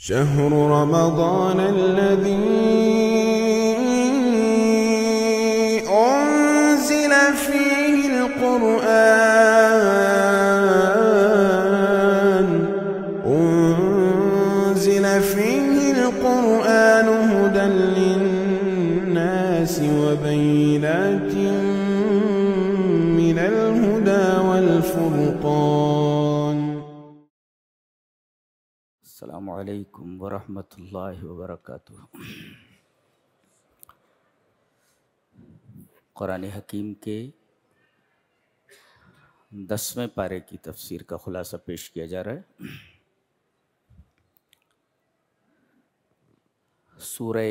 شهر رمضان الذي أنزل فيه القرآن هدى للناس وبينات من الهدى والفرقان. السلام علیکم ورحمۃ اللہ وبرکاتہ. قرآن حکیم کے 10ویں پارے کی تفسیر کا خلاصہ پیش کیا جا رہا ہے. سورہ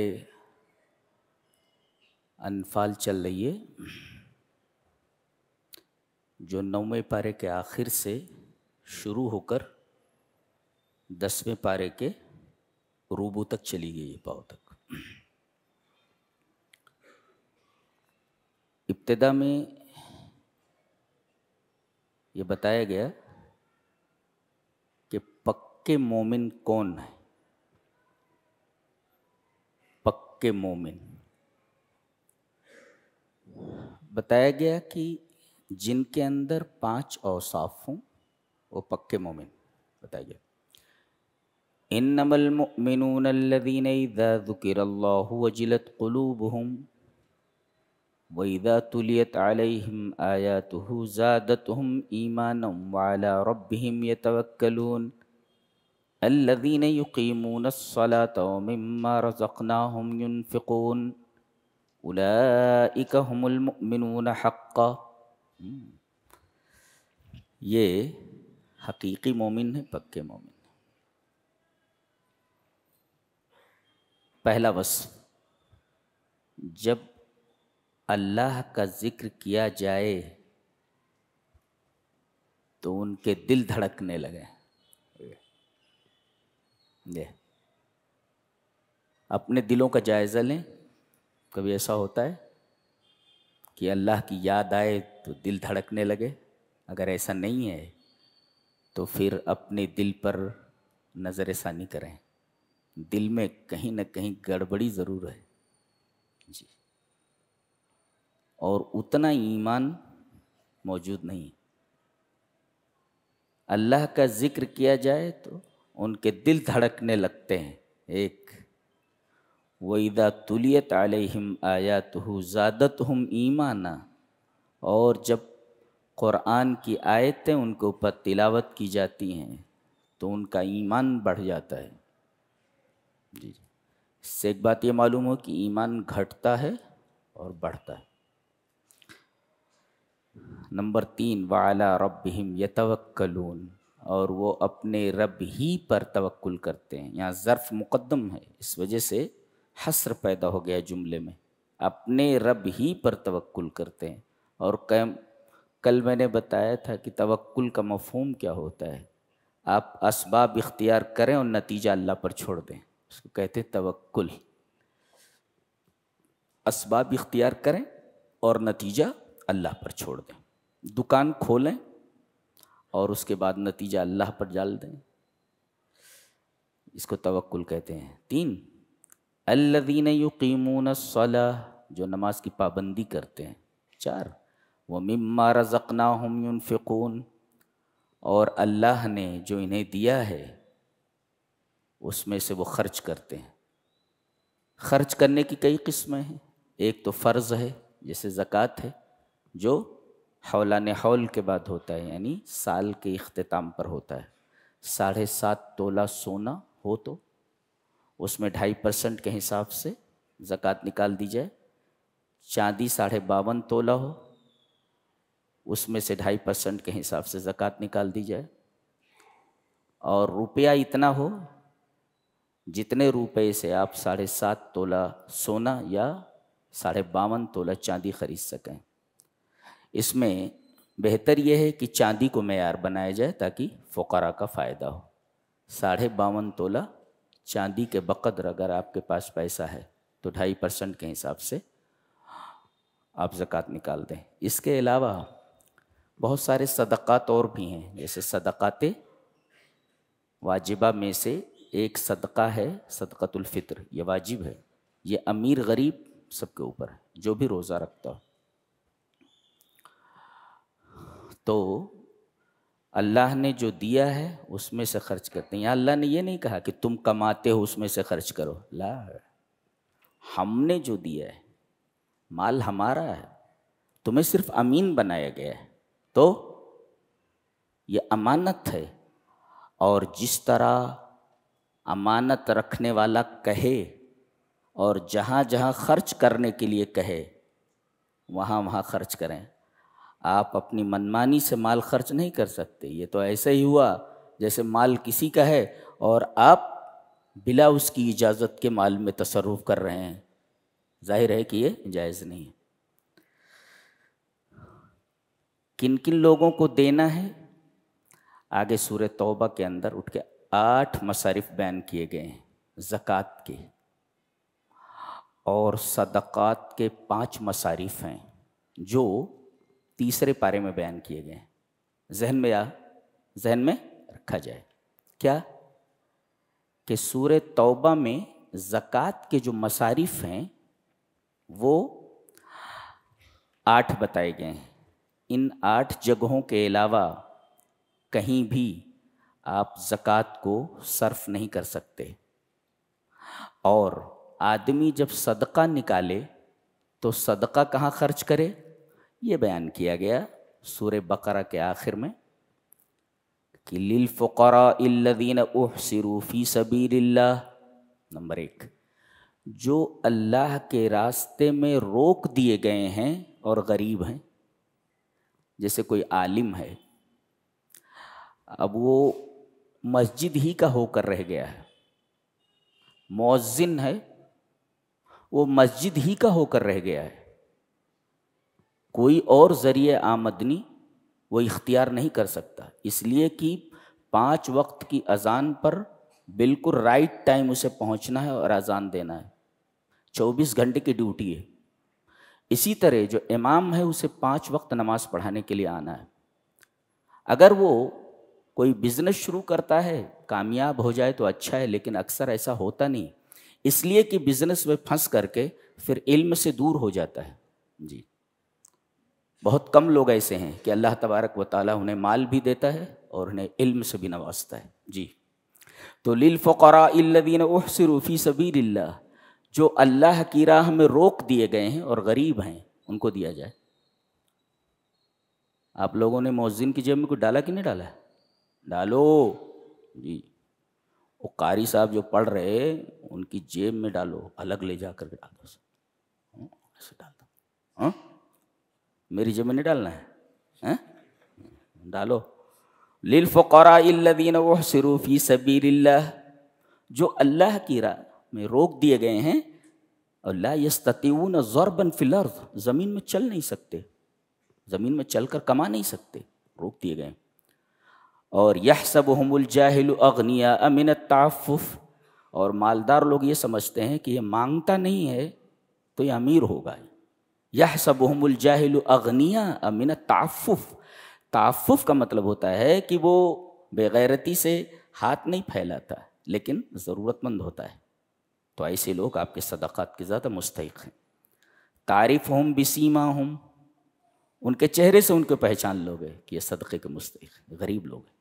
انفال چل رہی ہے جو 9ویں پارے کے آخر سے شروع ہو کر 10ویں پارے کے روبو تک چلی گئی ہے، پاؤ تک. ابتدا میں یہ بتایا گیا کہ پکے مومن کون ہے. پکے مومن بتایا گیا کہ جن کے اندر 5 اوصاف ہوں وہ پکے مومن بتایا گیا. انما المؤمنون الذين اذا ذكر الله وجلت قلوبهم واذا تليت عليهم آياته زادتهم ايمانا وعلى ربهم يتوكلون الذين يقيمون الصلاة ومما رزقناهم ينفقون اولئك هم المؤمنون حقا. یہ حقیقی مومن ہے، پکے مومن. پہلا وصف، جب اللہ کا ذکر کیا جائے تو ان کے دل دھڑکنے لگے. اپنے دلوں کا جائزہ لیں. کبھی ایسا ہوتا ہے کہ اللہ کی یاد آئے تو دل دھڑکنے لگے؟ اگر ایسا نہیں ہے تو پھر اپنے دل پر نظر ثانی کریں. دل میں کہیں نہ کہیں گڑبڑی ضرور ہے جی، اور اتنا ایمان موجود نہیں. اللہ کا ذکر کیا جائے تو ان کے دل دھڑکنے لگتے ہیں. ایک وَإِذَا تُلِيَتْ عَلَيْهِمْ آيَاتُهُ زَادَتْهُمْ ایمانا، اور جب قرآن کی آیتیں ان کے اوپر تلاوت کی جاتی ہیں تو ان کا ایمان بڑھ جاتا ہے. جی، اس سے ایک بات یہ معلوم ہو کہ ایمان گھٹتا ہے اور بڑھتا ہے. نمبر 3 وَعَلَىٰ رَبِّهِمْ يَتَوَكَّلُونَ، اور وہ اپنے رب ہی پر توکل کرتے ہیں. یہاں ظرف مقدم ہے، اس وجہ سے حصر پیدا ہو گیا جملے میں. اپنے رب ہی پر توکل کرتے ہیں. اور کل میں نے بتایا تھا کہ توکل کا مفہوم کیا ہوتا ہے. آپ اسباب اختیار کریں اور نتیجہ اللہ پر چھوڑ دیں، اس کو کہتے ہیں توکل. اسباب اختیار کریں اور نتیجہ اللہ پر چھوڑ دیں. دکان کھولیں اور اس کے بعد نتیجہ اللہ پر ڈال دیں، اس کو توکل کہتے ہیں. 3 الذین یقیمون الصلاۃ، جو نماز کی پابندی کرتے ہیں. 4 ومما رزقناہم ینفقون، اور اللہ نے جو انہیں دیا ہے اس میں سے وہ خرچ کرتے ہیں. خرچ کرنے کی کئی قسمیں ہیں. ایک تو فرض ہے جیسے زکوٰۃ ہے، جو حولان حول کے بعد ہوتا ہے، یعنی سال کے اختتام پر ہوتا ہے. 7.5 تولہ سونا ہو تو اس میں 2.5% کے حساب سے زکوٰۃ نکال دی جائے. چاندی 52.5 تولہ ہو، اس میں سے 2.5% کے حساب سے زکوٰۃ نکال دی جائے. اور روپیہ اتنا ہو جتنے روپے سے آپ 7.5 تولہ سونا یا 52.5 تولہ چاندی خرید سکیں. اس میں بہتر یہ ہے کہ چاندی کو معیار بنایا جائے تاکہ فقراء کا فائدہ ہو. 52.5 تولہ چاندی کے بقدر اگر آپ کے پاس پیسہ ہے تو 2.5% کے حساب سے آپ زکوٰۃ نکال دیں. اس کے علاوہ بہت سارے صدقات اور بھی ہیں، جیسے صدقات واجبہ میں سے ایک صدقہ ہے صدقۃ الفطر، یہ واجب ہے، یہ امیر غریب سب کے اوپر ہے جو بھی روزہ رکھتا ہو۔ تو اللہ نے جو دیا ہے اس میں سے خرچ کرتے ہیں۔ اللہ نے یہ نہیں کہا کہ تم کماتے ہو اس میں سے خرچ کرو، لا، ہم نے جو دیا ہے مال ہمارا ہے، تمہیں صرف امین بنایا گیا ہے، تو یہ امانت ہے، اور جس طرح امانت رکھنے والا کہے اور جہاں جہاں خرچ کرنے کے لیے کہے وہاں وہاں خرچ کریں۔ آپ اپنی منمانی سے مال خرچ نہیں کر سکتے، یہ تو ایسے ہی ہوا جیسے مال کسی کا ہے اور آپ بلا اس کی اجازت کے مال میں تصرف کر رہے ہیں، ظاہر ہے کہ یہ جائز نہیں ہے۔ کن کن لوگوں کو دینا ہے؟ آگے سورہ توبہ کے اندر اٹھ کے 8 مصارف بیان کیے گئے ہیں، زکوٰۃ کے اور صدقات کے 5 مصارف ہیں جو تیسرے پارے میں بیان کیے گئے ہیں۔ ذہن میں رکھا جائے کیا کہ سورہ توبہ میں زکوٰۃ کے جو مصارف ہیں وہ 8 بتائے گئے ہیں۔ ان 8 جگہوں کے علاوہ کہیں بھی آپ زکوٰۃ کو صرف نہیں کر سکتے، اور آدمی جب صدقہ نکالے تو صدقہ کہاں خرچ کرے یہ بیان کیا گیا سورہ بقرہ کے آخر میں کہ للفقراء الذین احصروا فی سبیل اللہ۔ نمبر 1، جو اللہ کے راستے میں روک دیے گئے ہیں اور غریب ہیں، جیسے کوئی عالم ہے، اب وہ مسجد ہی کا ہو کر رہ گیا ہے، مؤذن ہے وہ مسجد ہی کا ہو کر رہ گیا ہے، کوئی اور ذریعہ آمدنی وہ اختیار نہیں کر سکتا، اس لیے کہ 5 وقت کی اذان پر بالکل رائٹ ٹائم اسے پہنچنا ہے اور اذان دینا ہے، 24 گھنٹے کی ڈیوٹی ہے۔ اسی طرح جو امام ہے اسے 5 وقت نماز پڑھانے کے لیے آنا ہے۔ اگر وہ کوئی بزنس شروع کرتا ہے کامیاب ہو جائے تو اچھا ہے، لیکن اکثر ایسا ہوتا نہیں، اس لیے کہ بزنس میں پھنس کر کے پھر علم سے دور ہو جاتا ہے۔ جی، بہت کم لوگ ایسے ہیں کہ اللہ تبارک و تعالیٰ انہیں مال بھی دیتا ہے اور انہیں علم سے بھی نوازتا ہے۔ جی، تو للفقراء الذین احصروا فی سبیل اللہ، جو اللہ کی راہ میں روک دیے گئے ہیں اور غریب ہیں ان کو دیا جائے۔ آپ لوگوں نے مؤذن کی جیب میں کوئی ڈالا کہ نہیں ڈالا ہے؟ ڈالو جی، وہ قاری صاحب جو پڑھ رہے ان کی جیب میں ڈالو، الگ لے جا کر کے ڈال دو، ایسے ڈال دو، میری جیب میں نہیں ڈالنا ہے، ڈالو۔ للفقراء الذین احصروا فی سبیل اللہ، جو اللہ کی راہ میں روک دیے گئے ہیں اور لا یستطیعون ضربا فی الارض، زمین میں چل نہیں سکتے، زمین میں چل کر کما نہیں سکتے، روک دیے گئے ہیں۔ اور یحسبهم الجاہل اغنیاء من التعفف، اور مالدار لوگ یہ سمجھتے ہیں کہ یہ مانگتا نہیں ہے تو یہ امیر ہوگا۔ یحسبهم الجاہل اغنیاء من التعفف، تعفف کا مطلب ہوتا ہے کہ وہ بے غیرتی سے ہاتھ نہیں پھیلاتا لیکن ضرورت مند ہوتا ہے، تو ایسے لوگ آپ کے صدقات کے زیادہ مستحق ہیں۔ تعرفہم بسیماہم، ان کے چہرے سے ان کو پہچان لوگے کہ یہ صدقے کے مستحق ہیں، غریب لوگ ہیں۔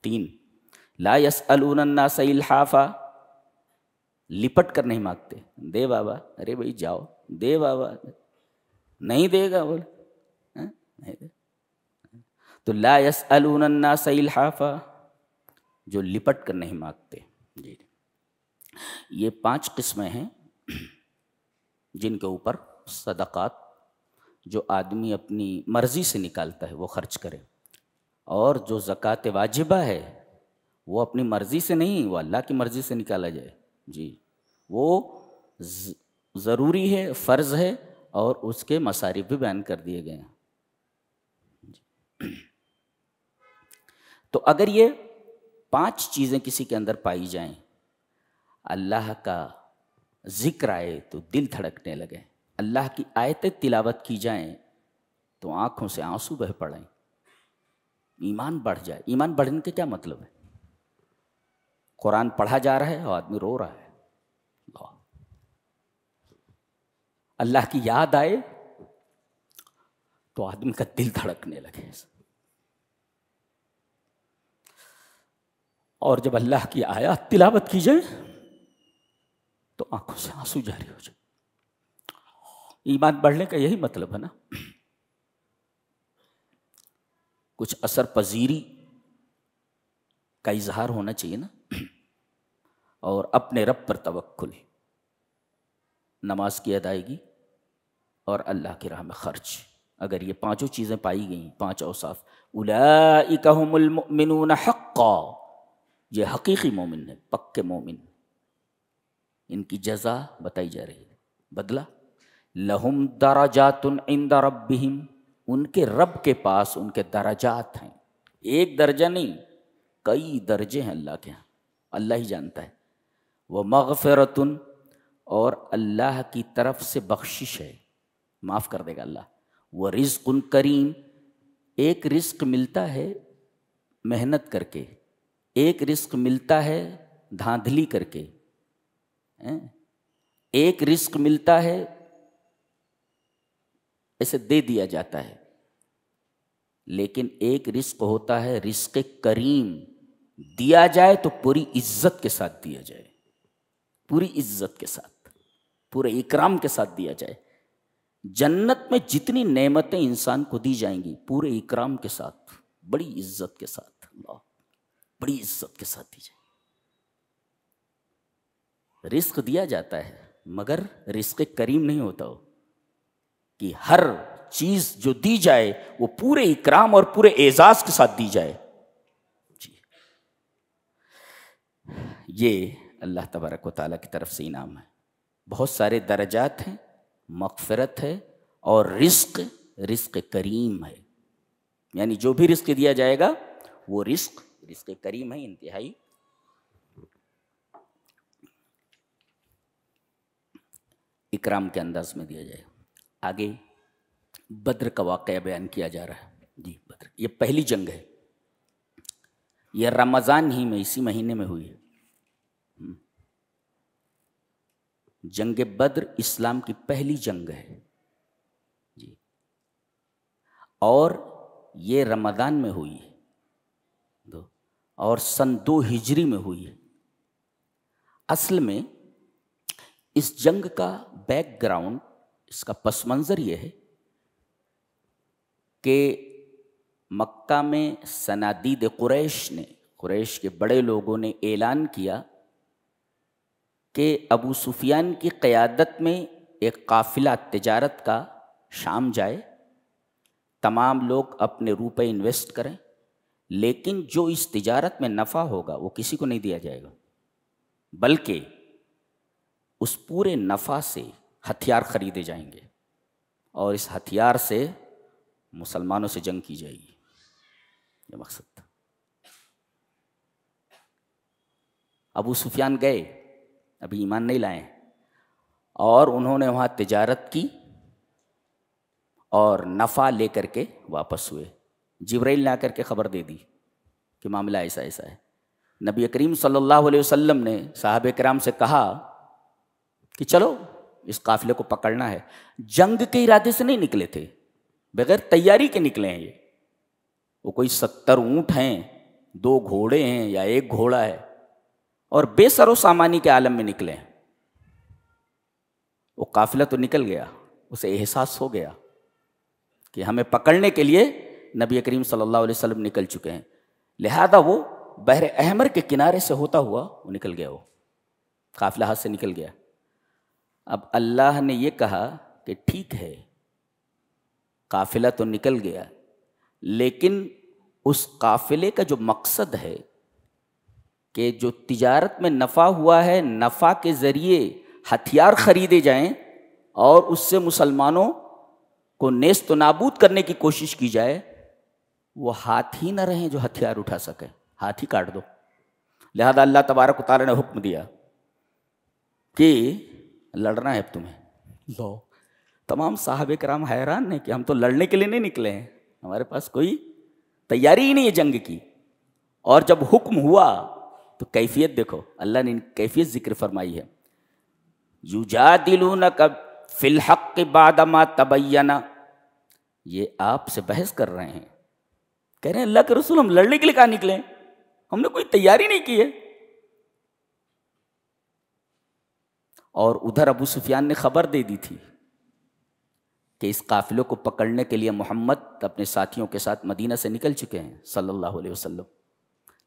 3، لا یسألون الناس الحافا، لپٹ کر نہیں مانگتے، دے بابا، ارے بھائی جاؤ، دے بابا، نہیں دے گا بولے، نہیں دے، تو لا یسألون الناس الحافا، جو لپٹ کر نہیں مانگتے۔ جی، یہ 5 قسمیں ہیں جن کے اوپر صدقات جو آدمی اپنی مرضی سے نکالتا ہے وہ خرچ کرے، اور جو زکوٰۃ واجبہ ہے وہ اپنی مرضی سے نہیں، وہ اللہ کی مرضی سے نکالا جائے۔ جی، وہ ضروری ہے، فرض ہے، اور اس کے مصارف بھی بیان کر دیے گئے ہیں۔ تو اگر یہ 5 چیزیں کسی کے اندر پائی جائیں، اللہ کا ذکر آئے تو دل دھڑکنے لگے، اللہ کی آیتیں تلاوت کی جائیں تو آنکھوں سے آنسو بہہ پڑیں، ایمان بڑھ جائے۔ ایمان بڑھنے کا کیا مطلب ہے؟ قرآن پڑھا جا رہا ہے اور آدمی رو رہا ہے، اللہ کی یاد آئے تو آدمی کا دل دھڑکنے لگے، اور جب اللہ کی آیات تلاوت کی جائے تو آنکھوں سے آنسو جاری ہو جائے۔ ایمان بڑھنے کا یہی مطلب ہے نا، کچھ اثر پذیری کا اظہار ہونا چاہیے نا، اور اپنے رب پر توکل، نماز کی ادائیگی اور اللہ کی راہ میں خرچ۔ اگر یہ پانچوں چیزیں پائی گئیں، پانچ اوصاف، اولئک ھم المؤمنون حقا، یہ حقیقی مومن ہے، پکے مومن، ان کی جزا بتائی جا رہی ہے، بدلہ، لہم درجات عند ربہم، ان کے رب کے پاس ان کے درجات ہیں، ایک درجہ نہیں، کئی درجے ہیں اللہ کے ہاں، اللہ ہی جانتا ہے، وہ مغفرۃ، اور اللہ کی طرف سے بخشش ہے، معاف کر دے گا اللہ، وہ رزق کریم، ایک رزق ملتا ہے محنت کر کے، ایک رزق ملتا ہے دھاندلی کر کے، ایک رزق ملتا ہے ایسے دے دیا جاتا ہے، لیکن ایک رزق ہوتا ہے رزق کریم، دیا جائے تو پوری عزت کے ساتھ دیا جائے، پوری عزت کے ساتھ، پورے اکرام کے ساتھ دیا جائے۔ جنت میں جتنی نعمتیں انسان کو دی جائیں گی پورے اکرام کے ساتھ، بڑی عزت کے ساتھ، اللہ بڑی عزت کے ساتھ دی جائے۔ رزق دیا جاتا ہے مگر رزق کریم نہیں ہوتا ہو کہ ہر چیز جو دی جائے وہ پورے اکرام اور پورے اعزاز کے ساتھ دی جائے۔ جی، یہ اللہ تبارک و تعالیٰ کی طرف سے انعام ہے۔ بہت سارے درجات ہیں، مغفرت ہے، اور رزق کریم ہے، یعنی جو بھی رزق دیا جائے گا وہ رزق کریم ہے، انتہائی اکرام کے انداز میں دیا جائے۔ آگے بدر کا واقعہ بیان کیا جا رہا ہے۔ جی، بدر یہ پہلی جنگ ہے، یہ رمضان ہی میں، اسی مہینے میں ہوئی ہے۔ جنگ بدر اسلام کی پہلی جنگ ہے جی، اور یہ رمضان میں ہوئی ہے، اور سن 2 ہجری میں ہوئی ہے۔ اصل میں اس جنگ کا بیک گراؤنڈ، اس کا پس منظر یہ ہے کہ مکہ میں صنادید قریش کے بڑے لوگوں نے اعلان کیا کہ ابو سفیان کی قیادت میں ایک قافلہ تجارت کا شام جائے، تمام لوگ اپنے روپے انویسٹ کریں، لیکن جو اس تجارت میں نفع ہوگا وہ کسی کو نہیں دیا جائے گا، بلکہ اس پورے نفع سے ہتھیار خریدے جائیں گے، اور اس ہتھیار سے مسلمانوں سے جنگ کی جائے گی۔ یہ مقصد تھا۔ ابو سفیان گئے، ابھی ایمان نہیں لائے، اور انہوں نے وہاں تجارت کی اور نفع لے کر کے واپس ہوئے۔ جبرائیل نے آ کر کے خبر دے دی کہ معاملہ ایسا ایسا ہے۔ نبی کریم صلی اللہ علیہ وسلم نے صحابہ کرام سے کہا کہ چلو اس قافلے کو پکڑنا ہے۔ جنگ کے ارادے سے نہیں نکلے تھے، بغیر تیاری کے نکلے ہیں۔ یہ وہ کوئی 70 اونٹ ہیں، 2 گھوڑے ہیں یا 1 گھوڑا ہے، اور بے سر و سامانی کے عالم میں نکلے ہیں۔ وہ قافلہ تو نکل گیا، اسے احساس ہو گیا کہ ہمیں پکڑنے کے لیے نبی کریم صلی اللہ علیہ وسلم نکل چکے ہیں، لہذا وہ بحر احمر کے کنارے سے ہوتا ہوا وہ نکل گیا، وہ قافلہ ہاتھ سے نکل گیا۔ اب اللہ نے یہ کہا کہ ٹھیک ہے، قافلہ تو نکل گیا، لیکن اس قافلے کا جو مقصد ہے کہ جو تجارت میں نفع ہوا ہے، نفع کے ذریعے ہتھیار خریدے جائیں اور اس سے مسلمانوں کو نیست و نابود کرنے کی کوشش کی جائے، وہ ہاتھ ہی نہ رہیں جو ہتھیار اٹھا سکے، ہاتھ ہی کاٹ دو۔ لہذا اللہ تبارک و تعالیٰ نے حکم دیا کہ لڑنا ہے اب تمہیں۔ لو، تمام صحابہ کرام حیران ہیں کہ ہم تو لڑنے کے لیے نہیں نکلے ہیں، ہمارے پاس کوئی تیاری ہی نہیں ہے جنگ کی۔ اور جب حکم ہوا تو کیفیت دیکھو، اللہ نے کیفیت ذکر فرمائی ہے، یجادلونک فی الحق بعد ما تبین، یہ آپ سے بحث کر رہے ہیں، کہہ رہے ہیں اللہ کے رسول ہم لڑنے کے لیے کہاں نکلے، ہم نے کوئی تیاری نہیں کی ہے۔ اور ادھر ابو سفیان نے خبر دے دی تھی کہ اس قافلے کو پکڑنے کے لیے محمد اپنے ساتھیوں کے ساتھ مدینہ سے نکل چکے ہیں صلی اللہ علیہ وسلم،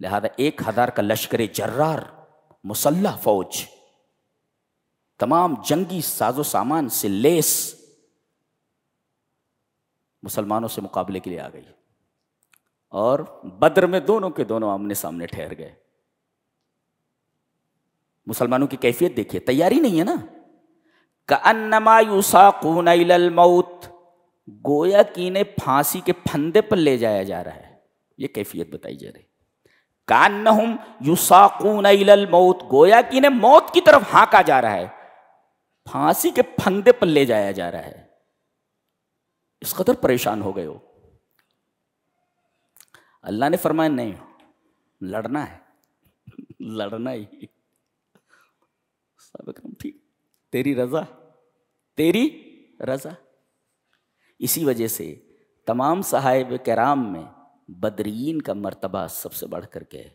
لہذا 1000 کا لشکر جرار، مسلح فوج، تمام جنگی ساز و سامان سے لیس مسلمانوں سے مقابلے کے لیے آ گئی، اور بدر میں دونوں کے دونوں آمنے سامنے ٹھہر گئے۔ مسلمانوں کی کیفیت دیکھیے، تیاری نہیں ہے نا، کأنما یساقون الی الموت، گویا کہ انہیں پھانسی کے پھندے پر لے جایا جا رہا ہے، یہ کیفیت بتائی جا رہی، کأنہم یساقون الی الموت، گویا کہ انہیں موت کی طرف ہانکا جا رہا ہے، پھانسی کے پھندے پر لے جایا جا رہا ہے، اس قدر پریشان ہو گئے ہو۔ اللہ نے فرمایا نہیں، لڑنا ہے، لڑنا ہی، صحابہ کرام ٹھیک، تیری رضا، تیری رضا۔ اسی وجہ سے تمام صحابہ کرام میں بدرین کا مرتبہ سب سے بڑھ کر کے ہے۔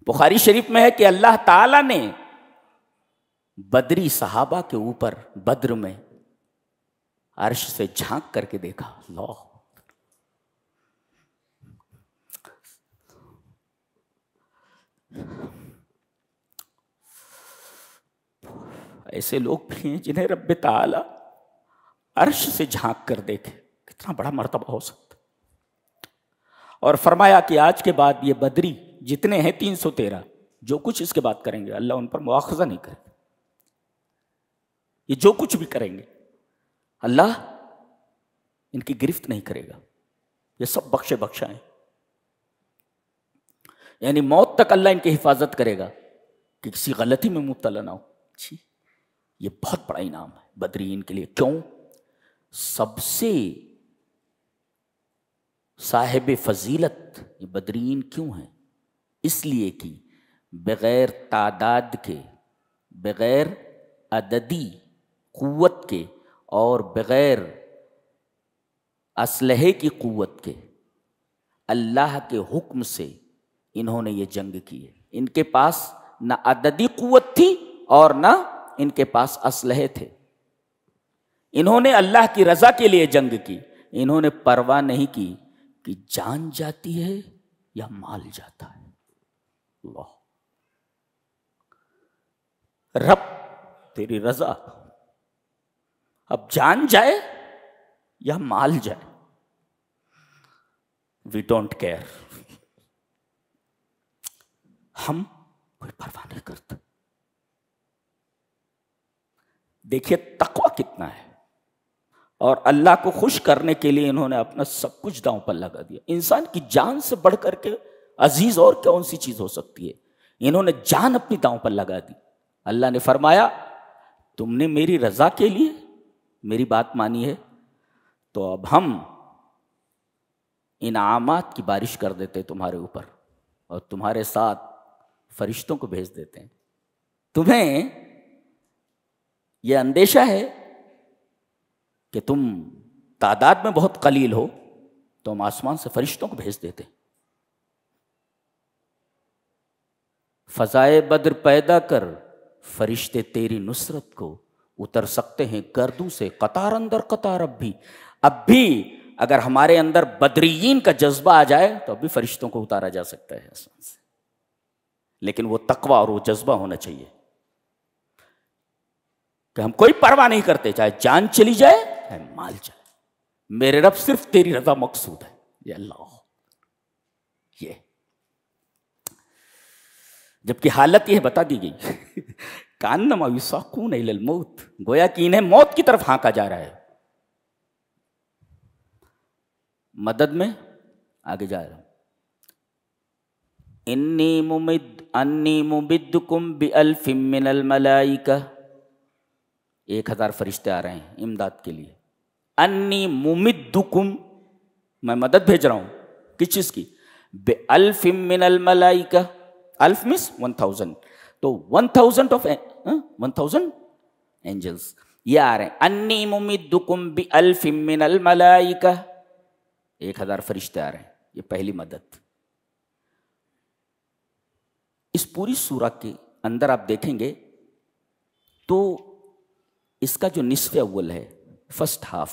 بخاری شریف میں ہے کہ اللہ تعالیٰ نے بدری صحابہ کے اوپر بدر میں عرش سے جھانک کر کے دیکھا، اللہ ایسے لوگ بھی ہیں جنہیں رب تعالی عرش سے جھانک کر دیکھے، کتنا بڑا مرتبہ ہو سکتا۔ اور فرمایا کہ آج کے بعد یہ بدری جتنے ہیں 313، جو کچھ اس کے بعد کریں گے اللہ ان پر مواخذہ نہیں کرے گا، یہ جو کچھ بھی کریں گے اللہ ان کی گرفت نہیں کرے گا، یہ سب بخشے بخشا ہیں، یعنی موت تک اللہ ان کی حفاظت کرے گا کہ کسی غلطی میں مبتلا نہ ہو۔ یہ بہت بڑا انعام ہے بدرین کے لیے۔ کیوں؟ سب سے صاحب فضیلت یہ بدرین کیوں ہیں؟ اس لیے کہ بغیر تعداد کے، بغیر عددی قوت کے، اور بغیر اسلحے کی قوت کے، اللہ کے حکم سے انہوں نے یہ جنگ کی ہے۔ ان کے پاس نہ عددی قوت تھی اور نہ ان کے پاس اسلحے تھے، انہوں نے اللہ کی رضا کے لیے جنگ کی، انہوں نے پرواہ نہیں کی کہ جان جاتی ہے یا مال جاتا ہے۔ اللہ رب تیری رضا، اب جان جائے یا مال جائے، وی ڈونٹ کیئر، ہم کوئی پرواہ نہیں کرتے۔ دیکھیے تقویٰ کتنا ہے، اور اللہ کو خوش کرنے کے لیے انہوں نے اپنا سب کچھ داؤں پر لگا دیا۔ انسان کی جان سے بڑھ کر کے عزیز اور کون سی چیز ہو سکتی ہے؟ انہوں نے جان اپنی داؤں پر لگا دی۔ اللہ نے فرمایا تم نے میری رضا کے لیے میری بات مانی ہے تو اب ہم انعامات کی بارش کر دیتے تمہارے اوپر، اور تمہارے ساتھ فرشتوں کو بھیج دیتے ہیں۔ تمہیں یہ اندیشہ ہے کہ تم تعداد میں بہت قلیل ہو تو ہم آسمان سے فرشتوں کو بھیج دیتے، فضائے بدر پیدا کر، فرشتے تیری نصرت کو اتر سکتے ہیں گردوں سے قطار اندر قطار۔ اب بھی اگر ہمارے اندر بدریین کا جذبہ آ جائے تو اب بھی فرشتوں کو اتارا جا سکتا ہے آسمان سے، لیکن وہ تقویٰ اور وہ جذبہ ہونا چاہیے کہ ہم کوئی پرواہ نہیں کرتے، چاہے جان چلی جائے چاہے مال جائے، میرے رب صرف تیری رضا مقصود ہے۔ یہ اللہ، یہ جبکہ حالت یہ بتا دی گئی کانما یساقون الی الموت، گویا کہ انہیں موت کی طرف ہانکا جا رہا ہے۔ مدد میں آگے جا رہا ہوں، انی ممدکم بألف من الملائکہ، 1000 فرشتے آ رہے ہیں امداد کے لیے۔ انی ممدکم، میں مدد بھیج رہا ہوں، کس چیز کی؟ بألف من الملائکہ، الف مس 1000، تو 1000 آف 1000 اینجلس یہ آ رہے ہیں. انی ممدکم بالف من الملائکہ، 1000 فرشتے آ رہے ہیں. یہ پہلی مدد. اس پوری سورہ کے اندر آپ دیکھیں گے تو اس کا جو نصف اول ہے، فرسٹ ہاف،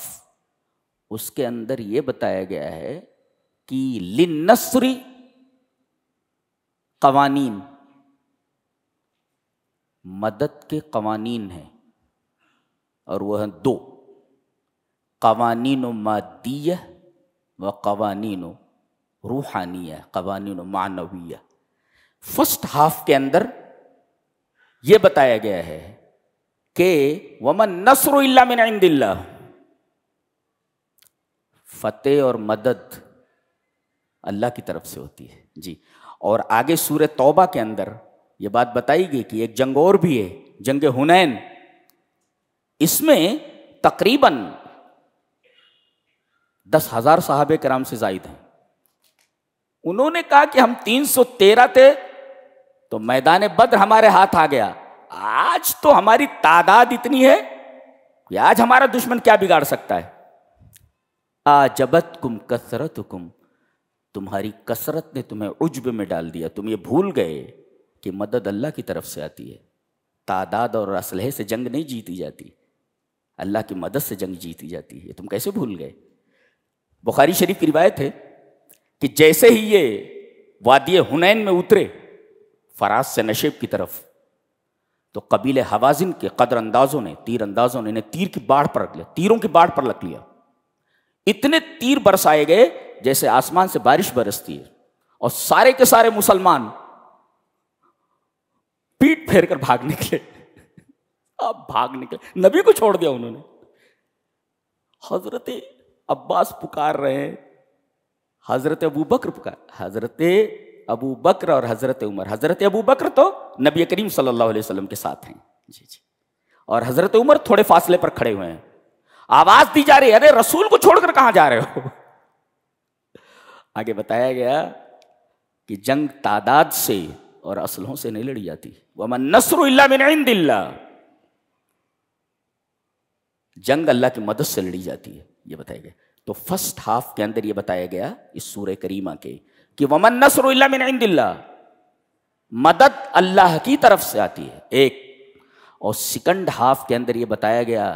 اس کے اندر یہ بتایا گیا ہے کہ للنصر قوانین، مدد کے قوانین ہیں، اور وہ ہیں 2، قوانین مادیہ و قوانین روحانیہ، قوانین معنویہ. فرسٹ ہاف کے اندر یہ بتایا گیا ہے کہ وَمَن نَّصْرُ إِلَّا مِنْ عِنْدِ اللَّهِ، فتح اور مدد اللہ کی طرف سے ہوتی ہے. جی. اور آگے سورہ توبہ کے اندر یہ بات بتائی گئی کہ ایک جنگ اور بھی ہے، جنگ حنین. اس میں تقریباً 10,000 صحابہ کرام سے زائد ہیں. انہوں نے کہا کہ ہم 313 تھے تو میدان بدر ہمارے ہاتھ آ گیا. آج تو ہماری تعداد اتنی ہے کہ آج ہمارا دشمن کیا بگاڑ سکتا ہے. آجبتکم کثرتکم، تمہاری کثرت نے تمہیں عجب میں ڈال دیا. تم یہ بھول گئے کہ مدد اللہ کی طرف سے آتی ہے. تعداد اور اسلحے سے جنگ نہیں جیتی جاتی، اللہ کی مدد سے جنگ جیتی جاتی ہے. یہ تم کیسے بھول گئے؟ بخاری شریف کی روایت ہے کہ جیسے ہی یہ وادی حنین میں اترے فراز سے نشیب کی طرف، تو قبیلہ حوازن کے قدر اندازوں نے، تیر اندازوں نے انہیں تیر کی باڑھ پر رکھ لیا، تیروں کی باڑھ پر رکھ لیا. اتنے تیر برسائے گئے جیسے آسمان سے بارش برستی ہے، اور سارے کے سارے مسلمان پیٹ پھیر کر بھاگ نکلے. اب بھاگ نکلے، نبی کو چھوڑ دیا انہوں نے. حضرت عباس پکار رہے ہیں، حضرت ابو بکر پکار، حضرت ابو بکر اور حضرت عمر. حضرت ابو بکر تو نبی کریم صلی اللہ علیہ وسلم کے ساتھ ہیں، جی جی، اور حضرت عمر تھوڑے فاصلے پر کھڑے ہوئے ہیں. آواز دی جا رہی ہے، ارے رسول کو چھوڑ کر کہاں جا رہے ہو؟ آگے بتایا گیا کہ جنگ تعداد سے اور اسلحوں سے نہیں لڑی جاتی. وَمَن نَّصْرُ إِلَّا مِنْ عِنْدِ اللَّهِ، جنگ اللہ کی مدد سے لڑی جاتی ہے. یہ بتایا گیا. تو فرسٹ ہاف کے اندر یہ بتایا گیا اس سورہ کریمہ کے کہ وَمَن نَّصْرُ إِلَّا مِنْ عِنْدِ اللَّهِ، مدد اللہ کی طرف سے آتی ہے. ایک. اور سیکنڈ ہاف کے اندر یہ بتایا گیا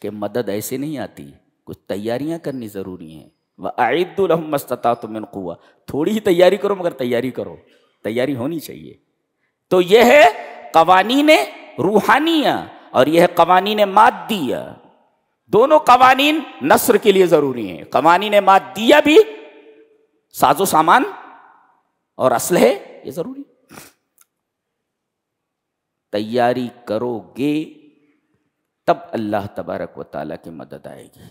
کہ مدد ایسے نہیں آتی، کچھ تیاریاں کرنی ضروری ہیں. وَأَعِدُّوا لَهُم مَّا اسْتَطَعْتُم مِّن قُوَّةٍ، تھوڑی ہی تیاری کرو مگر تیاری کرو، تیاری ہونی چاہیے. تو یہ ہے قوانین روحانیہ اور یہ ہے قوانین مادیہ. دونوں قوانین نصر کے لیے ضروری ہیں. قوانین مادیہ بھی، ساز و سامان اور اسلحے، یہ ضروری. تیاری کرو گے تب اللہ تبارک و تعالیٰ کی مدد آئے گی.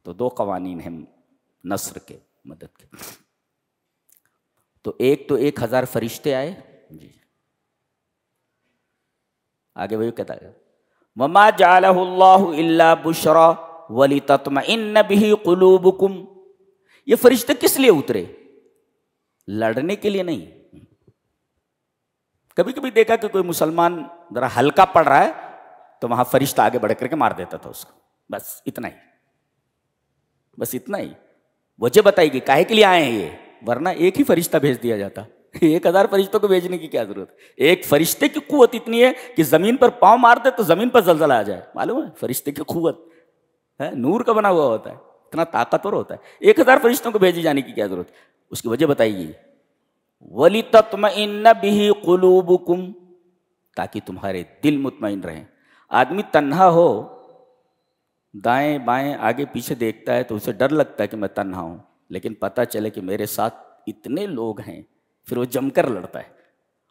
تو 2 قوانین ہیں نصر کے، مدد کے. تو 1000 فرشتے آئے. جی. آگے وہی کہتا ہے وَمَا جَعَلَهُ اللَّهُ إِلَّا بُشْرَى وَلِتَطْمَئِنَّ بِهِ قُلُوبُكُمْ. یہ فرشتے کس لیے اترے؟ لڑنے کے لیے نہیں. کبھی کبھی دیکھا کہ کوئی مسلمان ذرا ہلکا پڑ رہا ہے تو وہاں فرشتہ آگے بڑھ کر کے مار دیتا تھا اس کو. بس اتنا ہی، بس اتنا ہی. وجہ بتائی گئی کاہے کے لیے آئے ہیں یہ، ورنہ ایک ہی فرشتہ بھیج دیا جاتا. 1000 فرشتوں کو بھیجنے کی کیا ضرورت؟ ایک فرشتے کی قوت اتنی ہے کہ زمین پر پاؤں مار دے تو زمین پر زلزلہ آ جائے. معلوم ہے فرشتے کی قوت ہے، نور کا بنا ہوا ہوتا ہے، اتنا طاقتور ہوتا ہے. 1000 فرشتوں کو بھیجے جانے کی کیا ضرورت؟ اس کی وجہ بتائی گئی وَلِتَطْمَئِنَّ بِهِ قُلُوبُكُمْ، تاکہ تمہارے دل مطمئن رہیں. آدمی تنہا ہو، دائیں بائیں آگے پیچھے دیکھتا ہے تو اسے ڈر لگتا ہے کہ میں تنہا ہوں، لیکن پتہ چلے کہ میرے ساتھ اتنے لوگ ہیں، پھر وہ جم کر لڑتا ہے،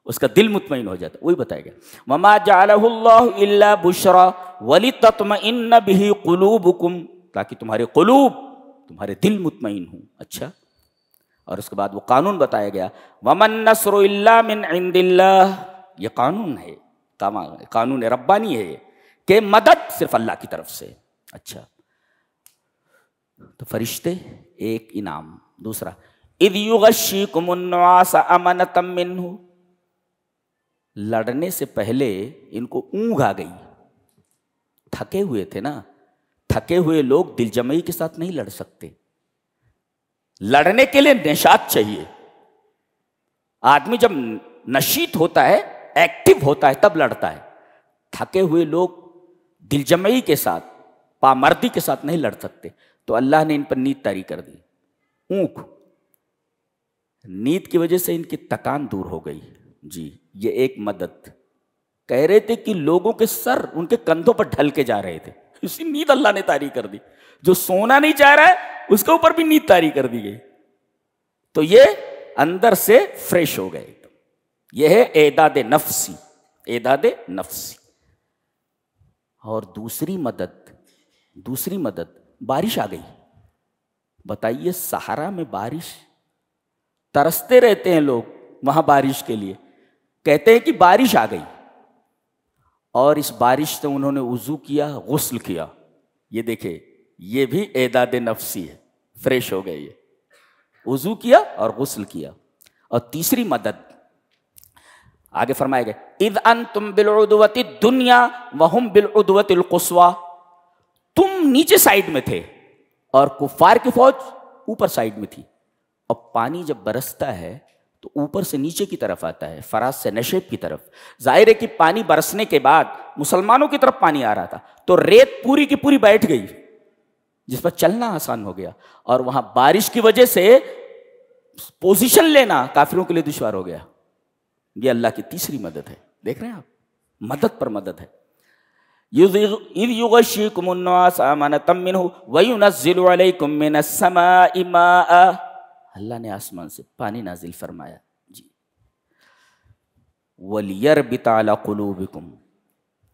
اس کا دل مطمئن ہو جاتا ہے. وہی بتایا گیا وَمَا جَعَلَهُ اللَّهُ إِلَّا بُشْرَى وَلِتَطْمَئِنَّ بِهِ قُلُوبُكُمْ، تاکہ تمہارے قلوب، تمہارے دل مطمئن ہوں. اچھا. اور اس کے بعد وہ قانون بتایا گیا وَمَن نَّصْرُ إِلَّا مِنْ عِنْدِ اللَّهِ. یہ قانون ہے، قانون ربانی ہے کہ مدد صرف اللہ کی طرف سے. اچھا. تو فرشتے ایک انعام. دوسرا اذ یغشیکم النعاس امنۃ منہ، لڑنے سے پہلے ان کو اونگ آ گئی، تھکے ہوئے تھے نا، تھکے ہوئے لوگ دل جمعی کے ساتھ نہیں لڑ سکتے، لڑنے کے لیے نشاط چاہیے، آدمی جب نشیط ہوتا ہے، ایکٹیو ہوتا ہے، تب لڑتا ہے، تھکے ہوئے لوگ دل جمعی کے ساتھ، پامردی کے ساتھ نہیں لڑ سکتے، تو اللہ نے ان پر نیند طاری کر دی، اونک، نیند کی وجہ سے ان کی تکان دور ہو گئی۔ جی یہ ایک مدد، کہہ رہے تھے کہ لوگوں کے سر ان کے کندھوں پر ڈھل کے جا رہے تھے، اسی نیند اللہ نے طاری کر دی، جو سونا نہیں چاہ رہا ہے اس کے اوپر بھی نیند طاری کر دی گئی، تو یہ اندر سے فریش ہو گئے، یہ ہے اعداد نفسی، اعداد نفسی۔ اور دوسری مدد بارش آ گئی، بتائیے صحرا میں بارش، ترستے رہتے ہیں لوگ وہاں بارش کے لیے، کہتے ہیں کہ بارش آ گئی، اور اس بارش سے انہوں نے وضو کیا، غسل کیا، یہ دیکھیں یہ بھی اعداد نفسی ہے، فریش ہو گئے، یہ وضو کیا اور غسل کیا۔ اور تیسری مدد آگے فرمائے گئے، اذ انتم بالعدوۃ الدنیا وہم بالعدوۃ القصویٰ، تم نیچے سائیڈ میں تھے اور کفار کی فوج اوپر سائیڈ میں تھی، اور پانی جب برستا ہے تو اوپر سے نیچے کی طرف آتا ہے، فراز سے نشیب کی طرف، ظاہر ہے کہ پانی برسنے کے بعد مسلمانوں کی طرف پانی آ رہا تھا، تو ریت پوری کی پوری بیٹھ گئی، جس پر چلنا آسان ہو گیا، اور وہاں بارش کی وجہ سے پوزیشن لینا کافروں کے لیے دشوار ہو گیا۔ یہ اللہ کی تیسری مدد ہے، دیکھ رہے ہیں آپ، مدد پر مدد ہے۔ اذ یغشیکم النعاس امنۃ منہ وینزل علیکم من السماء ماء، اللہ نے آسمان سے پانی نازل فرمایا، جی، وَلِيَرْبِطَ عَلَىٰ قُلُوبِكُمْ،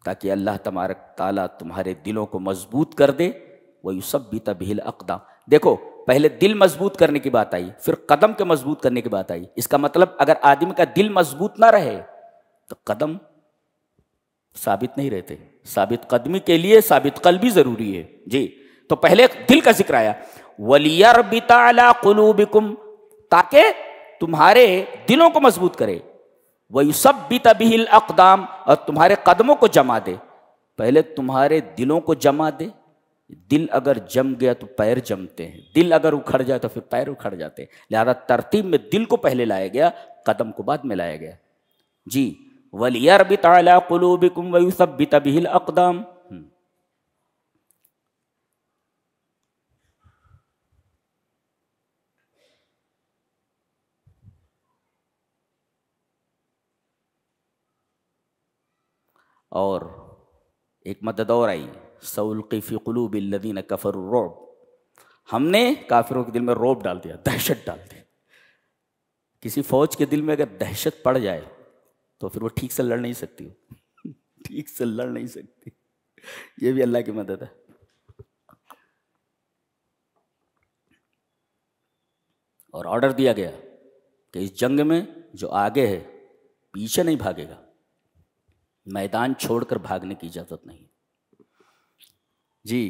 تاکہ اللہ تبارک تعالیٰ تمہارے دلوں کو مضبوط کر دے، وَيُثَبِّتَ بِهِ الْأَقْدَامَ، دیکھو پہلے دل مضبوط کرنے کی بات آئی، پھر قدم کے مضبوط کرنے کی بات آئی، اس کا مطلب اگر آدمی کا دل مضبوط نہ رہے تو قدم ثابت نہیں رہتے، ثابت قدمی کے لیے ثابت قلبی ضروری ہے، جی، تو پہلے دل کا ذکر آیا، وَلِيَرْبِطَ عَلَىٰ قُلُوبِكُمْ، تاکہ تمہارے دلوں کو مضبوط کرے، وَيُثَبِّتَ بِهِ الْأَقْدَامَ، اور تمہارے قدموں کو جما دے، پہلے تمہارے دلوں کو جما دے، دل اگر جم گیا تو پیر جمتے ہیں، دل اگر اکھڑ جائے تو پھر پیر اکھڑ جاتے ہیں، لہذا ترتیب میں دل کو پہلے لایا گیا، قدم کو بعد میں لایا گیا، جی، وَلِيَرْبِطَ عَلَىٰ قُلُوبِكُمْ وَيُثَبِّتَ بِهِ الْأَقْدَامَ۔ اور ایک مدد اور آئی، سَأُلْقِي فِي قُلُوبِ الَّذِينَ كَفَرُوا الرُّعْبَ، ہم نے کافروں کے دل میں رعب ڈال دیا، دہشت ڈال دی، کسی فوج کے دل میں اگر دہشت پڑ جائے تو پھر وہ ٹھیک سے لڑ نہیں سکتی، ٹھیک سے لڑ نہیں سکتی، یہ بھی اللہ کی مدد ہے۔ اور آرڈر دیا گیا کہ اس جنگ میں جو آگے ہے پیچھے نہیں بھاگے گا، میدان چھوڑ کر بھاگنے کی اجازت نہیں، جی،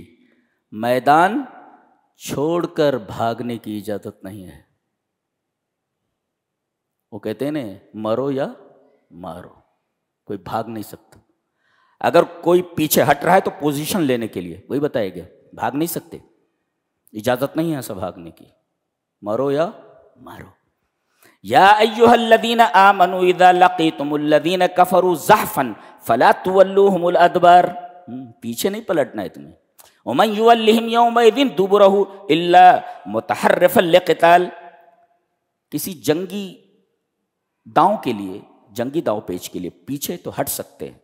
میدان چھوڑ کر بھاگنے کی اجازت نہیں ہے، وہ کہتے ہیں نا مرو یا مارو، کوئی بھاگ نہیں سکتا، اگر کوئی پیچھے ہٹ رہا ہے تو پوزیشن لینے کے لیے، وہی بتایا گیا، بھاگ نہیں سکتے، اجازت نہیں ہے ایسا بھاگنے کی، مرو یا مارو۔ یا ایھا الذین آمنوا اذا لقیتم الذین کفروا زحفا فلا تولوہم الادبار، پیچھے نہیں پلٹنا ہے تمہیں، ومن یولہم یومئذ دبرہ الا متحرفا لقتال، کسی جنگی داؤں کے لیے، جنگی داؤں پیچ کے لیے پیچھے تو ہٹ سکتے ہیں،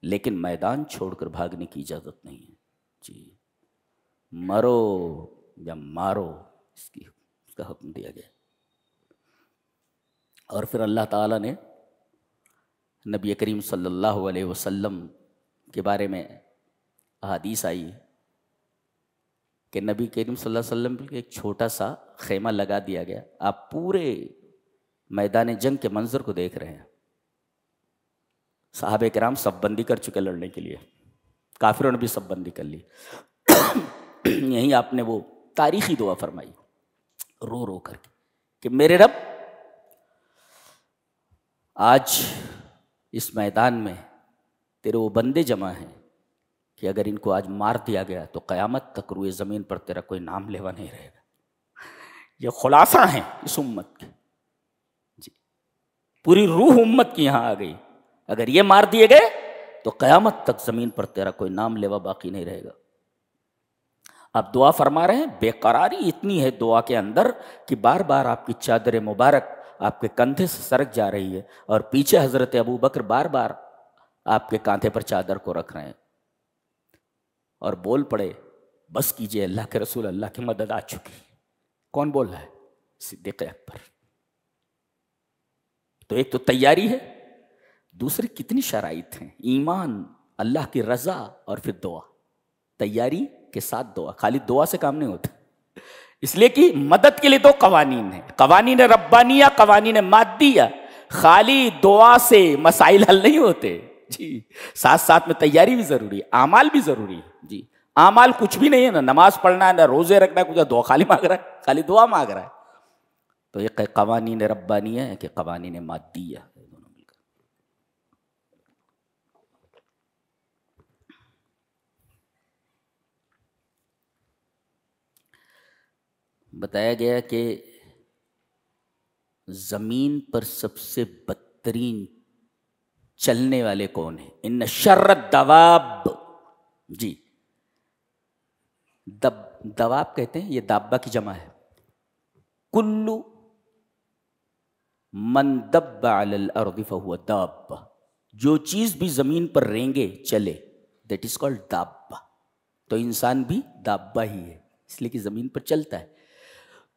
لیکن میدان چھوڑ کر بھاگنے کی اجازت نہیں ہے، جی، مرو یا مارو، اس کا حکم دیا گیا۔ اور پھر اللہ تعالیٰ نے نبی کریم صلی اللہ علیہ وسلم کے بارے میں احادیث آئی کہ نبی کریم صلی اللہ علیہ وسلم کے ایک چھوٹا سا خیمہ لگا دیا گیا، آپ پورے میدان جنگ کے منظر کو دیکھ رہے ہیں، صحابہ کرام صف بندی کر چکے لڑنے کے لیے، کافروں نے بھی صف بندی کر لی، یہیں آپ نے وہ تاریخی دعا فرمائی رو رو کر کے کہ میرے رب آج اس میدان میں تیرے وہ بندے جمع ہیں کہ اگر ان کو آج مار دیا گیا تو قیامت تک روئے زمین پر تیرا کوئی نام لیوا نہیں رہے گا. یہ خلاصہ ہیں اس امت کے. جی پوری روح امت کی یہاں آ گئی. اگر یہ مار دیے گئے تو قیامت تک زمین پر تیرا کوئی نام لیوا باقی نہیں رہے گا. آپ دعا فرما رہے ہیں, بے قراری اتنی ہے دعا کے اندر کہ بار بار آپ کی چادر مبارک آپ کے کندھے سے سرک جا رہی ہے اور پیچھے حضرت ابو بکر بار بار آپ کے کاندھے پر چادر کو رکھ رہے ہیں اور بول پڑے, بس کیجئے اللہ کے رسول, اللہ کی مدد آ چکی. کون بول رہا ہے؟ صدیق اکبر. تو ایک تو تیاری ہے, دوسری کتنی شرائط ہیں, ایمان, اللہ کی رضا اور پھر دعا. تیاری کے ساتھ دعا, خالی دعا سے کام نہیں ہوتا. اس لیے کہ مدد کے لیے دو قوانین ہیں, قوانین ربانیہ, قوانین مادیہ. خالی دعا سے مسائل حل نہیں ہوتے جی, ساتھ ساتھ میں تیاری بھی ضروری ہے, اعمال بھی ضروری ہے. جی اعمال کچھ بھی نہیں ہے, نہ نماز پڑھنا ہے, نہ روزے رکھنا ہے, کچھ دعا خالی مانگ رہا ہے, خالی دعا مانگ رہا ہے. تو یہ قوانین ربانیہ ہے کہ قوانین مادیہ, دونوں مل کر. بتایا گیا کہ زمین پر سب سے بدترین چلنے والے کون ہیں؟ ان شر الدواب. جی دواب کہتے ہیں, یہ دابہ کی جمع ہے. کلو من دب علی الارض فہو دابہ, جو چیز بھی زمین پر رینگے چلے, دیٹ از کالڈ دابہ. تو انسان بھی دابہ ہی ہے, اس لیے کہ زمین پر چلتا ہے.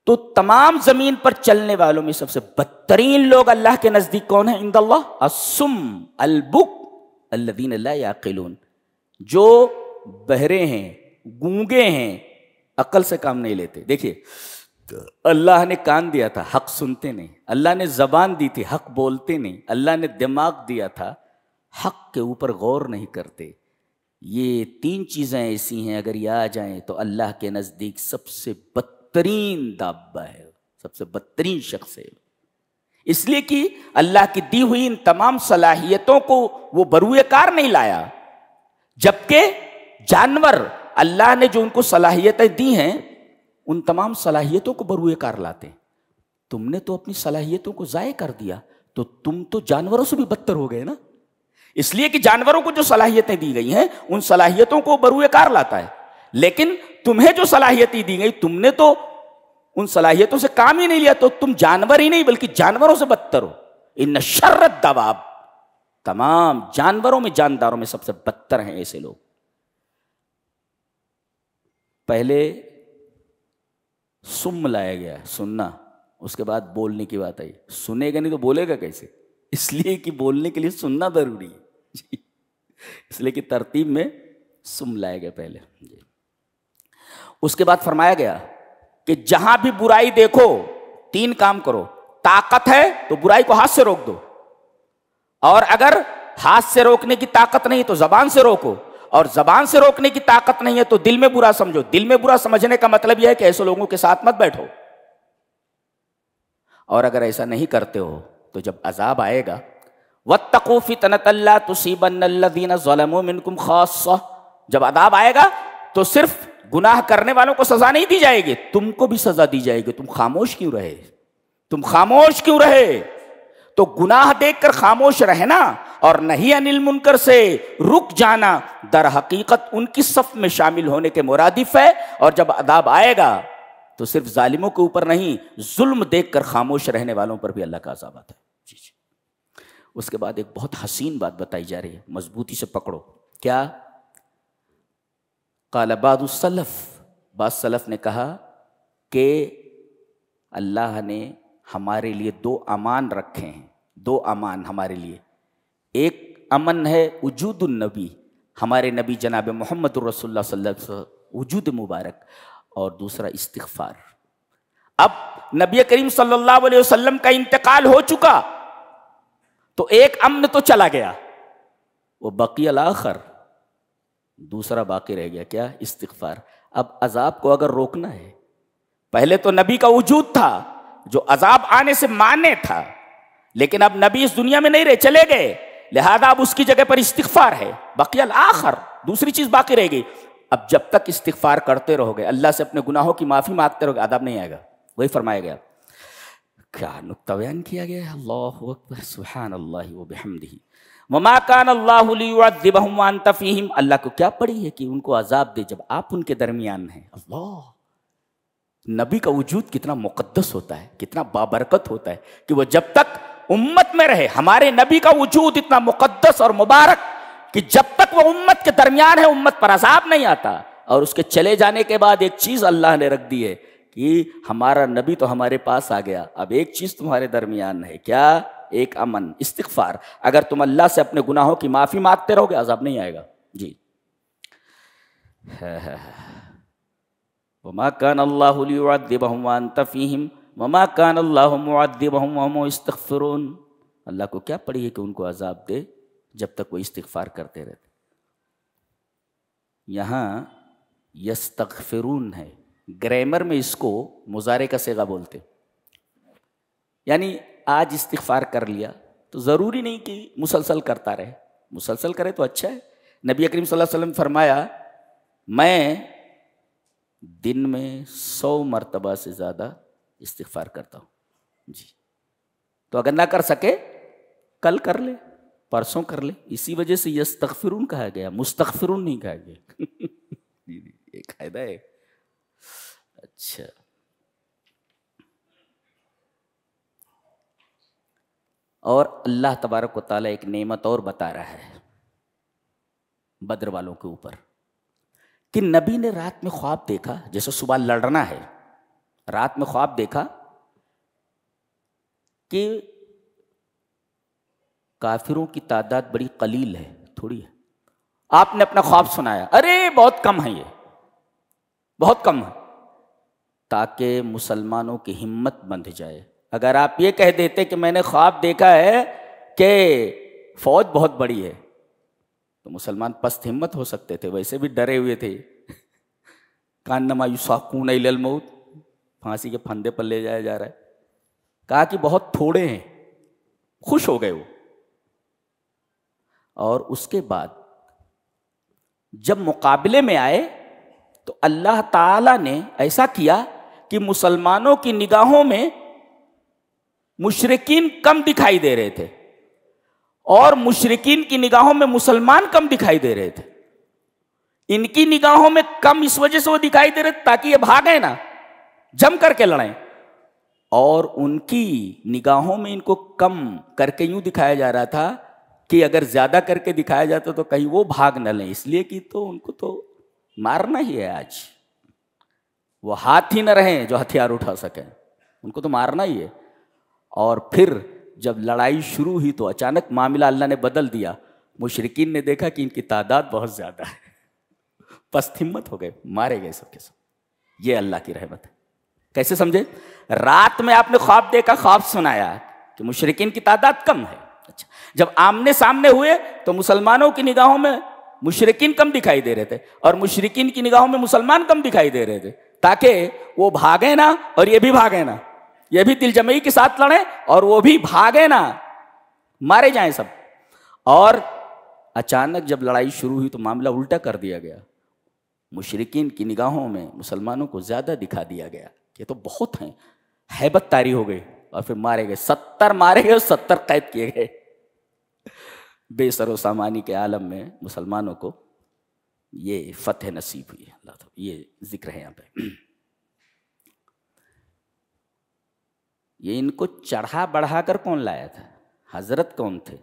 تو تمام زمین پر چلنے والوں میں سب سے بدترین لوگ اللہ کے نزدیک کون ہیں؟ عند اللہ الصم البک الذین لا یعقلون, جو بہرے ہیں, گونگے ہیں, عقل سے کام نہیں لیتے. دیکھیے اللہ نے کان دیا تھا, حق سنتے نہیں. اللہ نے زبان دی تھی, حق بولتے نہیں. اللہ نے دماغ دیا تھا, حق کے اوپر غور نہیں کرتے. یہ تین چیزیں ایسی ہیں اگر یہ آ جائیں تو اللہ کے نزدیک سب سے بدترین دابہ ہے, سب سے بدترین شخص ہے. اس لیے کہ اللہ کی دی ہوئی ان تمام صلاحیتوں کو وہ بروئے کار نہیں لایا, جبکہ جانور اللہ نے جو ان کو صلاحیتیں دی ہیں ان تمام صلاحیتوں کو بروئے کار لاتے ہیں. تم نے تو اپنی صلاحیتوں کو ضائع کر دیا, تو تم تو جانوروں سے بھی بدتر ہو گئے نا. اس لیے کہ جانوروں کو جو صلاحیتیں دی گئی ہیں ان صلاحیتوں کو بروئے کار لاتا ہے, لیکن تمہیں جو صلاحیتیں دی گئی تم نے تو ان صلاحیتوں سے کام ہی نہیں لیا, تو تم جانور ہی نہیں بلکہ جانوروں سے بدتر ہو. ان شر الدواب, تمام جانوروں میں, جانداروں میں سب سے بدتر ہیں ایسے لوگ. پہلے سم لایا گیا, سننا, اس کے بعد بولنے کی بات آئی. سنے گا نہیں تو بولے گا کیسے؟ اس لیے کہ بولنے کے لیے سننا ضروری ہے جی, اس لیے کہ ترتیب میں سم لایا گیا پہلے جی. اس کے بعد فرمایا گیا کہ جہاں بھی برائی دیکھو تین کام کرو. طاقت ہے تو برائی کو ہاتھ سے روک دو, اور اگر ہاتھ سے روکنے کی طاقت نہیں تو زبان سے روکو, اور زبان سے روکنے کی طاقت نہیں ہے تو دل میں برا سمجھو. دل میں برا سمجھنے کا مطلب یہ ہے کہ ایسے لوگوں کے ساتھ مت بیٹھو. اور اگر ایسا نہیں کرتے ہو تو جب عذاب آئے گا, وَاتَّقُوا فِتْنَةً لَا تُصِيبَنَّ الَّذِينَ ظَلَمُوا مِنْكُمْ خَاصَّةً, جب عذاب آئے گا تو صرف گناہ کرنے والوں کو سزا نہیں دی جائے گی, تم کو بھی سزا دی جائے گی. تم خاموش کیوں رہے؟ تم خاموش کیوں رہے؟ تو گناہ دیکھ کر خاموش رہنا اور نہی عن المنکر سے رک جانا در حقیقت ان کی صف میں شامل ہونے کے مرادف ہے. اور جب عذاب آئے گا تو صرف ظالموں کے اوپر نہیں, ظلم دیکھ کر خاموش رہنے والوں پر بھی اللہ کا عذاب آتا ہے. جی جی. اس کے بعد ایک بہت حسین بات بتائی جا رہی ہے, مضبوطی سے پکڑو. کیا؟ قال بعض السلف, بعض سلف نے کہا کہ اللہ نے ہمارے لیے دو امان رکھے ہیں. دو امان ہمارے لیے, ایک امن ہے وجود النبی, ہمارے نبی جناب محمد رسول اللہ صلی اللہ علیہ وسلم وجود مبارک, اور دوسرا استغفار. اب نبی کریم صلی اللہ علیہ وسلم کا انتقال ہو چکا تو ایک امن تو چلا گیا, وہ بقی الآخر, دوسرا باقی رہ گیا. کیا؟ استغفار. اب عذاب کو اگر روکنا ہے, پہلے تو نبی کا وجود تھا جو عذاب آنے سے مانے تھا، لیکن اب نبی اس دنیا میں نہیں رہے، چلے گئے، لہذا اب اس کی جگہ پر استغفار ہے، بقی الآخر، دوسری چیز باقی رہے گی۔ اب جب تک استغفار کرتے رہو گے، اللہ سے اپنے گناہوں کی معافی مانگتے رہو گے، عذاب نہیں آئے گا۔ وہی فرمایا گیا، کیا نکتہ بیان کیا گیا ہے، اللہ اکبر، سبحان اللہ وبحمدہ۔ وما کان اللہ لیعذبہم وانت فیہم، اللہ کو کیا پڑی ہے کہ ان کو عذاب دے جب آپ ان کے درمیان ہیں۔ اللہ، نبی کا وجود کتنا مقدس ہوتا ہے، کتنا بابرکت ہوتا ہے کہ وہ جب تک امت میں رہے، ہمارے نبی کا وجود اتنا مقدس اور مبارک کہ جب تک وہ امت کے درمیان ہے امت پر عذاب نہیں آتا۔ اور اس کے چلے جانے کے بعد ایک چیز اللہ نے رکھ دی ہے کہ ہمارا نبی تو ہمارے پاس آ گیا، اب ایک چیز تمہارے درمیان ہے، کیا؟ ایک امن، استغفار۔ اگر تم اللہ سے اپنے گناہوں کی معافی مانگتے رہو گے، عذاب نہیں آئے گا۔ جی، وما كان الله ليعذبهم وانت فيهم وما كان الله معذبهم وهم يستغفرون، اللہ کو کیا پڑی ہے کہ ان کو عذاب دے جب تک وہ استغفار کرتے رہتے۔ یہاں یستغفرون ہے، گرامر میں اس کو مضارع کا صیغہ بولتے، یعنی آج استغفار کر لیا تو ضروری نہیں کہ مسلسل کرتا رہے، مسلسل کرے تو اچھا ہے۔ نبی اکریم صلی اللہ علیہ وسلم فرمایا، میں دن میں 100 مرتبہ سے زیادہ استغفار کرتا ہوں۔ جی، تو اگر نہ کر سکے کل کر لے، پرسوں کر لے، اسی وجہ سے یستغفرون کہا گیا، مستغفرون نہیں کہا گیا۔ ایک قاعدہ ہے۔ اچھا، اور اللہ تبارک و تعالیٰ ایک نعمت اور بتا رہا ہے بدر والوں کے اوپر کہ نبی نے رات میں خواب دیکھا، جیسے صبح لڑنا ہے، رات میں خواب دیکھا کہ کافروں کی تعداد بڑی قلیل ہے، تھوڑی ہے۔ آپ نے اپنا خواب سنایا، ارے بہت کم ہے، یہ بہت کم ہے، تاکہ مسلمانوں کی ہمت بندھ جائے۔ اگر آپ یہ کہہ دیتے کہ میں نے خواب دیکھا ہے کہ فوج بہت بڑی ہے، تو مسلمان پست ہمت ہو سکتے تھے، ویسے بھی ڈرے ہوئے تھے، کانما یساقون الی الموت، پھانسی کے پھندے پر لے جایا جا رہا ہے۔ کہا کہ بہت تھوڑے ہیں، خوش ہو گئے وہ۔ اور اس کے بعد جب مقابلے میں آئے تو اللہ تعالی نے ایسا کیا کہ مسلمانوں کی نگاہوں میں مشرکین کم دکھائی دے رہے تھے، اور مشرکین کی نگاہوں میں مسلمان کم دکھائی دے رہے تھے۔ ان کی نگاہوں میں کم اس وجہ سے وہ دکھائی دے رہے تھے تاکہ یہ بھاگیں نا، جم کر کے لڑیں، اور ان کی نگاہوں میں ان کو کم کر کے یوں دکھایا جا رہا تھا کہ اگر زیادہ کر کے دکھایا جاتا تو کہیں وہ بھاگ نہ لیں، اس لیے کہ تو ان کو تو مارنا ہی ہے آج، وہ ہاتھ ہی نہ رہیں جو ہتھیار اٹھا سکیں، ان کو تو مارنا ہی ہے۔ اور پھر جب لڑائی شروع ہوئی تو اچانک معاملہ اللہ نے بدل دیا، مشرکین نے دیکھا کہ ان کی تعداد بہت زیادہ ہے، پست ہمت ہو گئے، مارے گئے سب کے سب۔ یہ اللہ کی رحمت ہے۔ کیسے سمجھے؟ رات میں آپ نے خواب دیکھا، خواب سنایا کہ مشرکین کی تعداد کم ہے، اچھا، جب آمنے سامنے ہوئے تو مسلمانوں کی نگاہوں میں مشرکین کم دکھائی دے رہے تھے، اور مشرکین کی نگاہوں میں مسلمان کم دکھائی دے رہے تھے، تاکہ وہ بھاگے نا اور یہ بھی بھاگے نا، یہ بھی دل جمعی کے ساتھ لڑیں اور وہ بھی بھاگے نا، مارے جائیں سب۔ اور اچانک جب لڑائی شروع ہوئی تو معاملہ الٹا کر دیا گیا، مشرکین کی نگاہوں میں مسلمانوں کو زیادہ دکھا دیا گیا کہ تو بہت ہیں، ہیبت طاری ہو گئی، اور پھر مارے گئے، 70 مارے گئے اور 70 قید کیے گئے۔ بے سر و سامانی کے عالم میں مسلمانوں کو یہ فتح نصیب ہوئی ہے، اللہ تعالیٰ یہ ذکر ہے یہاں پہ۔ یہ ان کو چڑھا بڑھا کر کون لایا تھا؟ حضرت کون تھے؟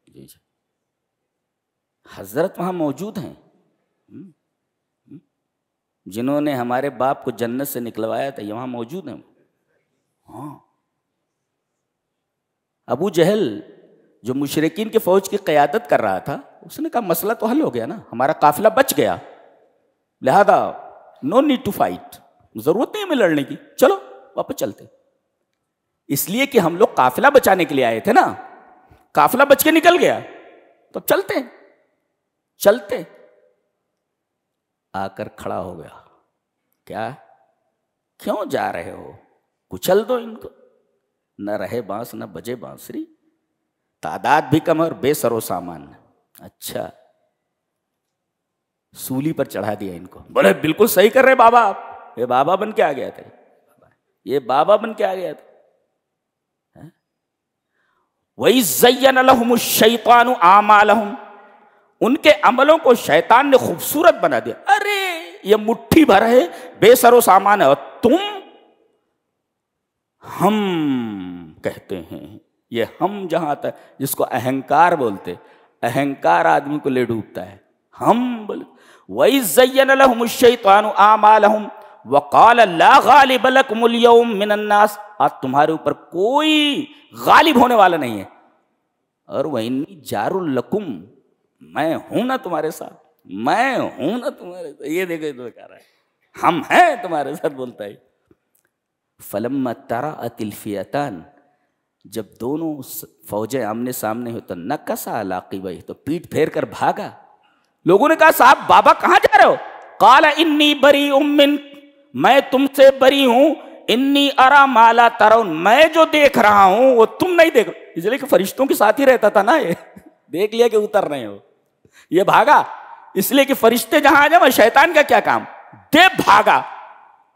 جی جی، حضرت وہاں موجود ہیں، جنہوں نے ہمارے باپ کو جنت سے نکلوایا تھا، یہ وہاں موجود ہیں۔ ہاں، ابو جہل جو مشرکین کی فوج کی قیادت کر رہا تھا، اس نے کہا مسئلہ تو حل ہو گیا نا، ہمارا قافلہ بچ گیا، لہذا نو نیڈ ٹو فائٹ، ضرورت نہیں ہمیں لڑنے کی، چلو واپس چلتے۔ اس لیے کہ ہم لوگ قافلہ بچانے کے لیے آئے تھے نا، قافلہ بچ کے نکل گیا تو چلتے چلتے۔ آ کر کھڑا ہو گیا، کیا کیوں جا رہے ہو؟ کچل دو ان کو، نہ رہے بانس نہ بجے بانسری، تعداد بھی کم اور بے سر و سامان. اچھا سولی پر چڑھا دیا ان کو. بولے بالکل صحیح کر رہے بابا آپ، یہ بابا بن کے آ گیا تھا، یہ بابا بن کے آ گیا تھا. وَإِذْ زَيَّنَ لَهُمُ الشَّيْطَانُ أَعْمَالَهُمْ، ان کے عملوں کو شیطان نے خوبصورت بنا دیا. ارے یہ مٹھی بھر ہے، بے سر و سامان ہے، اور تم ہم کہتے ہیں. یہ ہم جہاں آتا ہے جس کو اہنکار بولتے، اہنکار آدمی کو لے ڈوبتا ہے. ہم بولے وَإِذْ زَيَّنَ لَهُمُ الشَّيْطَانُ أَعْمَالَهُمْ وَقَالَ لَا غَالِبَ لَكُمُ الْيَوْمَ مِنَ النَّاسِ، آج تمہارے اوپر کوئی غالب ہونے والا نہیں ہے. اور وَإِنِّي جَارٌ لَكُمْ، میں ہوں نا تمہارے ساتھ، میں ہوں نا تمہارے ساتھ. یہ دیکھو تو کہہ رہا ہے ہم ہیں تمہارے ساتھ، بولتا ہے. فَلَمَّا تَرَأَتِ الْفِئَتَانِ، جب دونوں فوجیں آمنے سامنے ہو تو نَكَصَ عَلَىٰ عَقِبَيْهِ، تو پیٹ پھیر کر بھاگا. لوگوں نے کہا صاحب بابا کہاں جا رہے ہو؟ قَالَ إِنِّي بَرِيءٌ مِّنكَ، میں تم سے بری ہوں. انی ارا ما لا ترون، میں جو دیکھ رہا ہوں وہ تم نہیں دیکھ رہے. اس لیے کہ فرشتوں کے ساتھ ہی رہتا تھا نا، یہ دیکھ لیا کہ اتر رہے ہو، یہ بھاگا. اس لیے کہ فرشتے جہاں آ جائیں وہ شیطان کا کیا کام، دے بھاگا.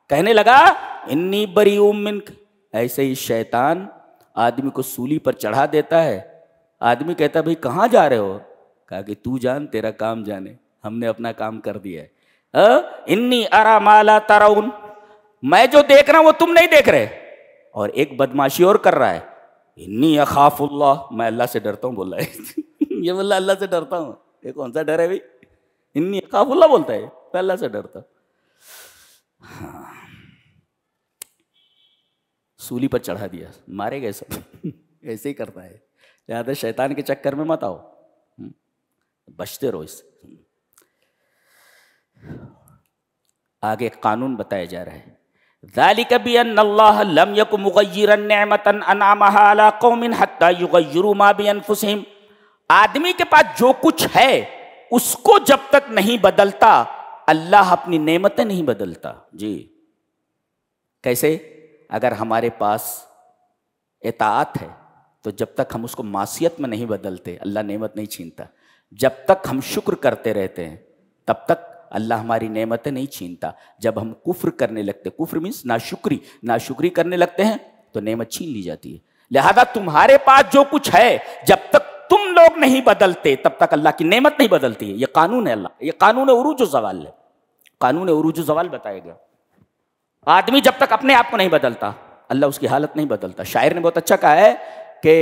کہنے لگا انی بریء منک. ایسے ہی شیطان آدمی کو سولی پر چڑھا دیتا ہے. آدمی کہتا بھئی کہاں جا رہے ہو؟ کہا کہ تو جان، تیرا کام جانے، ہم نے اپنا کام کر دیا ہے. انی ارا ما لا ترون، میں جو دیکھ رہا ہوں وہ تم نہیں دیکھ رہے. اور ایک بدماشی اور کر رہا ہے، انی اخاف اللہ، میں اللہ سے ڈرتا ہوں بول رہا ہے. یہ بولا اللہ سے ڈرتا ہوں، یہ کون سا ڈر ہے بھائی؟ انی اخاف اللہ بولتا ہے، میں اللہ سے ڈرتا ہوں. ہاں سولی پر چڑھا دیا، مارے گئے سب. ایسے ہی کرتا ہے. لہٰذا شیطان کے چکر میں مت آؤ، بچتے رہو اس سے. آگے قانون بتایا جا رہا ہے. ذَلِكَ بِأَنَّ اللَّهَ لَمْ يَكُ مُغَيِّرًا نِعْمَةً أَنْعَمَهَا عَلَىٰ قَوْمٍ حَتَّىٰ يُغَيِّرُوا مَا بِأَنفُسِهِمْ. آدمی کے پاس جو کچھ ہے اس کو جب تک نہیں بدلتا اللہ اپنی نعمتیں نہیں بدلتا. جی کیسے؟ اگر ہمارے پاس اطاعت ہے تو جب تک ہم اس کو معصیت میں نہیں بدلتے اللہ نعمت نہیں چھینتا. جب تک ہم شکر کرتے رہتے ہیں تب تک اللہ ہماری نعمتیں نہیں چھینتا. جب ہم کفر کرنے لگتے، کفر مینس ناشکری کرنے لگتے ہیں تو نعمت چھین لی جاتی ہے. لہذا تمہارے پاس جو کچھ ہے جب تک تم لوگ نہیں بدلتے تب تک اللہ کی نعمت نہیں بدلتی ہے. یہ قانون ہے اللہ، یہ قانون عروج و زوال ہے. قانون عروج و زوال بتایا گیا. آدمی جب تک اپنے آپ کو نہیں بدلتا اللہ اس کی حالت نہیں بدلتا. شاعر نے بہت اچھا کہا ہے کہ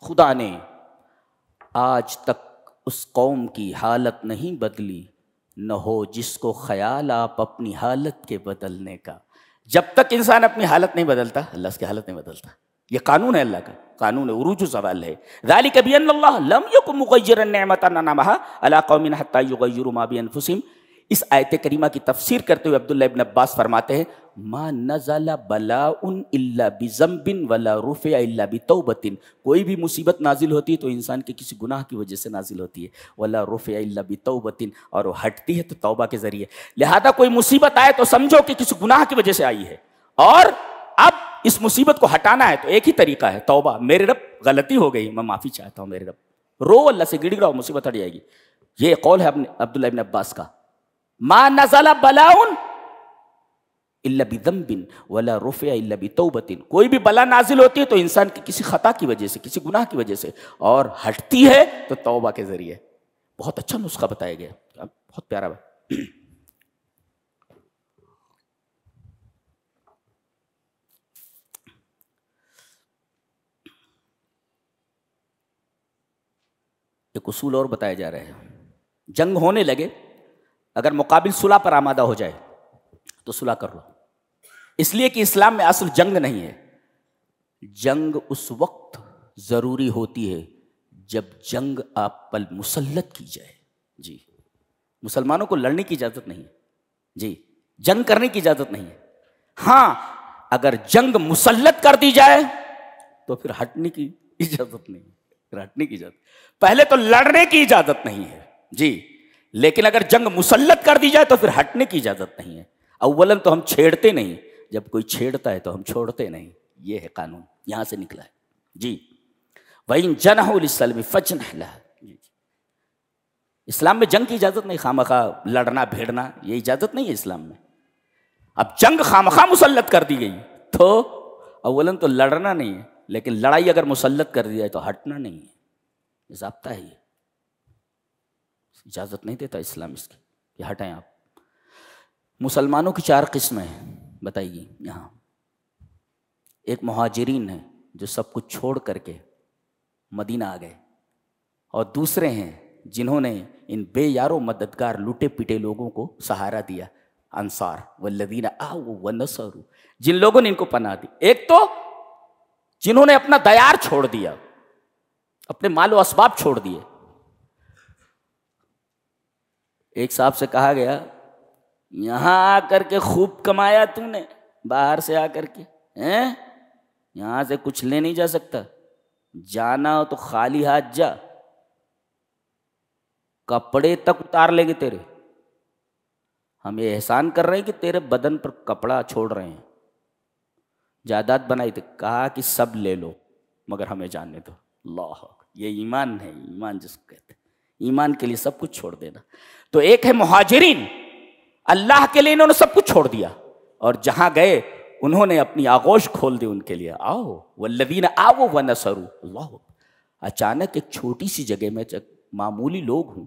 خدا نے آج تک اس قوم کی حالت نہیں بدلی، نہ ہو جس کو خیال آپ اپنی حالت کے بدلنے کا. جب تک انسان اپنی حالت نہیں بدلتا اللہ اس کی حالت نہیں بدلتا. یہ قانون ہے اللہ کا، قانون عروج و زوال ہے. ذَلِكَ بِأَنَّ اللَّهَ لَمْ يَكُن مُغَيِّرًا نِعْمَةً أَنْعَمَهَا عَلَىٰ قَوْمٍ حَتَّىٰ يُغَيِّرُوا مَا بِأَنفُسِهِمْ. اس آیت کریمہ کی تفسیر کرتے ہوئے عبداللہ ابن عباس فرماتے ہیں ما نزل بلاء الا بذنب ولا رفع الا بتوبۃ. کوئی بھی مصیبت نازل ہوتی ہے تو انسان کے کسی گناہ کی وجہ سے نازل ہوتی ہے. ولا رفع الا بتوبۃ، اور وہ ہٹتی ہے تو توبہ کے ذریعے. لہذا کوئی مصیبت آئے تو سمجھو کہ کسی گناہ کی وجہ سے آئی ہے، اور اب اس مصیبت کو ہٹانا ہے تو ایک ہی طریقہ ہے توبہ. میرے رب غلطی ہو گئی، میں معافی چاہتا ہوں، میرے رب رو اللہ سے گڑ گڑاؤ، مصیبت ہٹ جائے گی. یہ قول ہے عبداللہ ابن عباس کا. ما نزل بلاء الا بذنب ولا رفع الا بتوبۃ. کوئی بھی بلا نازل ہوتی ہے تو انسان کی کسی خطا کی وجہ سے، کسی گناہ کی وجہ سے، اور ہٹتی ہے تو توبہ کے ذریعے. بہت اچھا نسخہ بتایا گیا، بہت پیارا ہے. ایک اصول اور بتایا جا رہا ہے. جنگ ہونے لگے، اگر مقابل صلح پر آمادہ ہو جائے تو صلح کر لو. اس لیے کہ اسلام میں اصل جنگ نہیں ہے. جنگ اس وقت ضروری ہوتی ہے جب جنگ آپ پر مسلط کی جائے. جی مسلمانوں کو لڑنے کی اجازت نہیں ہے، جی جنگ کرنے کی اجازت نہیں ہے. ہاں اگر جنگ مسلط کر دی جائے تو پھر ہٹنے کی اجازت نہیں ہے. پھر ہٹنے کی اجازت، پہلے تو لڑنے کی اجازت نہیں ہے جی، لیکن اگر جنگ مسلط کر دی جائے تو پھر ہٹنے کی اجازت نہیں ہے. اولاً تو ہم چھیڑتے نہیں، جب کوئی چھیڑتا ہے تو ہم چھوڑتے نہیں، یہ ہے قانون، یہاں سے نکلا ہے جی۔ وَإِن جَنَحُوا لِلسَّلْمِ فَاجْنَحْ لَهَا، اسلام میں جنگ کی اجازت نہیں، خامخواہ لڑنا بھیڑنا یہ اجازت نہیں ہے اسلام میں۔ اب جنگ خامخواہ مسلط کر دی گئی تو اولاً تو لڑنا نہیں ہے، لیکن لڑائی اگر مسلط کر دی جائے تو ہٹنا نہیں ہے، یہ ضابطہ ہے، یہ اجازت نہیں دیتا اسلام اس کی کہ ہٹیں آپ۔ مسلمانوں کی 4 قسمیں ہیں بتائیے یہاں۔ ایک مہاجرین ہیں جو سب کچھ چھوڑ کر کے مدینہ آ گئے، اور دوسرے ہیں جنہوں نے ان بے یارو مددگار لوٹے پیٹے لوگوں کو سہارا دیا، انصار والذین آؤوا ونصروا، جن لوگوں نے ان کو پناہ دی۔ ایک تو جنہوں نے اپنا دیار چھوڑ دیا، اپنے مال و اسباب چھوڑ دیے۔ ایک صاحب سے کہا گیا یہاں آ کر کے خوب کمایا تو نے، باہر سے آ کر کے یہاں سے کچھ لے نہیں جا سکتا، جانا ہو تو خالی ہاتھ جا، کپڑے تک اتار لیں گے تیرے، ہم یہ احسان کر رہے ہیں کہ تیرے بدن پر کپڑا چھوڑ رہے ہیں۔ جائیداد بنائی تھی، کہا کہ سب لے لو مگر ہمیں جاننے دو۔ اللہ، یہ ایمان ہے، ایمان جس کو کہتے ہیں، ایمان کے لیے سب کچھ چھوڑ دینا۔ تو ایک ہے مہاجرین، اللہ کے لیے انہوں نے سب کچھ چھوڑ دیا، اور جہاں گئے انہوں نے اپنی آغوش کھول دی ان کے لیے، آؤ والذین آؤوا ونصروا۔ اللہ، اچانک ایک چھوٹی سی جگہ میں معمولی لوگ ہوں،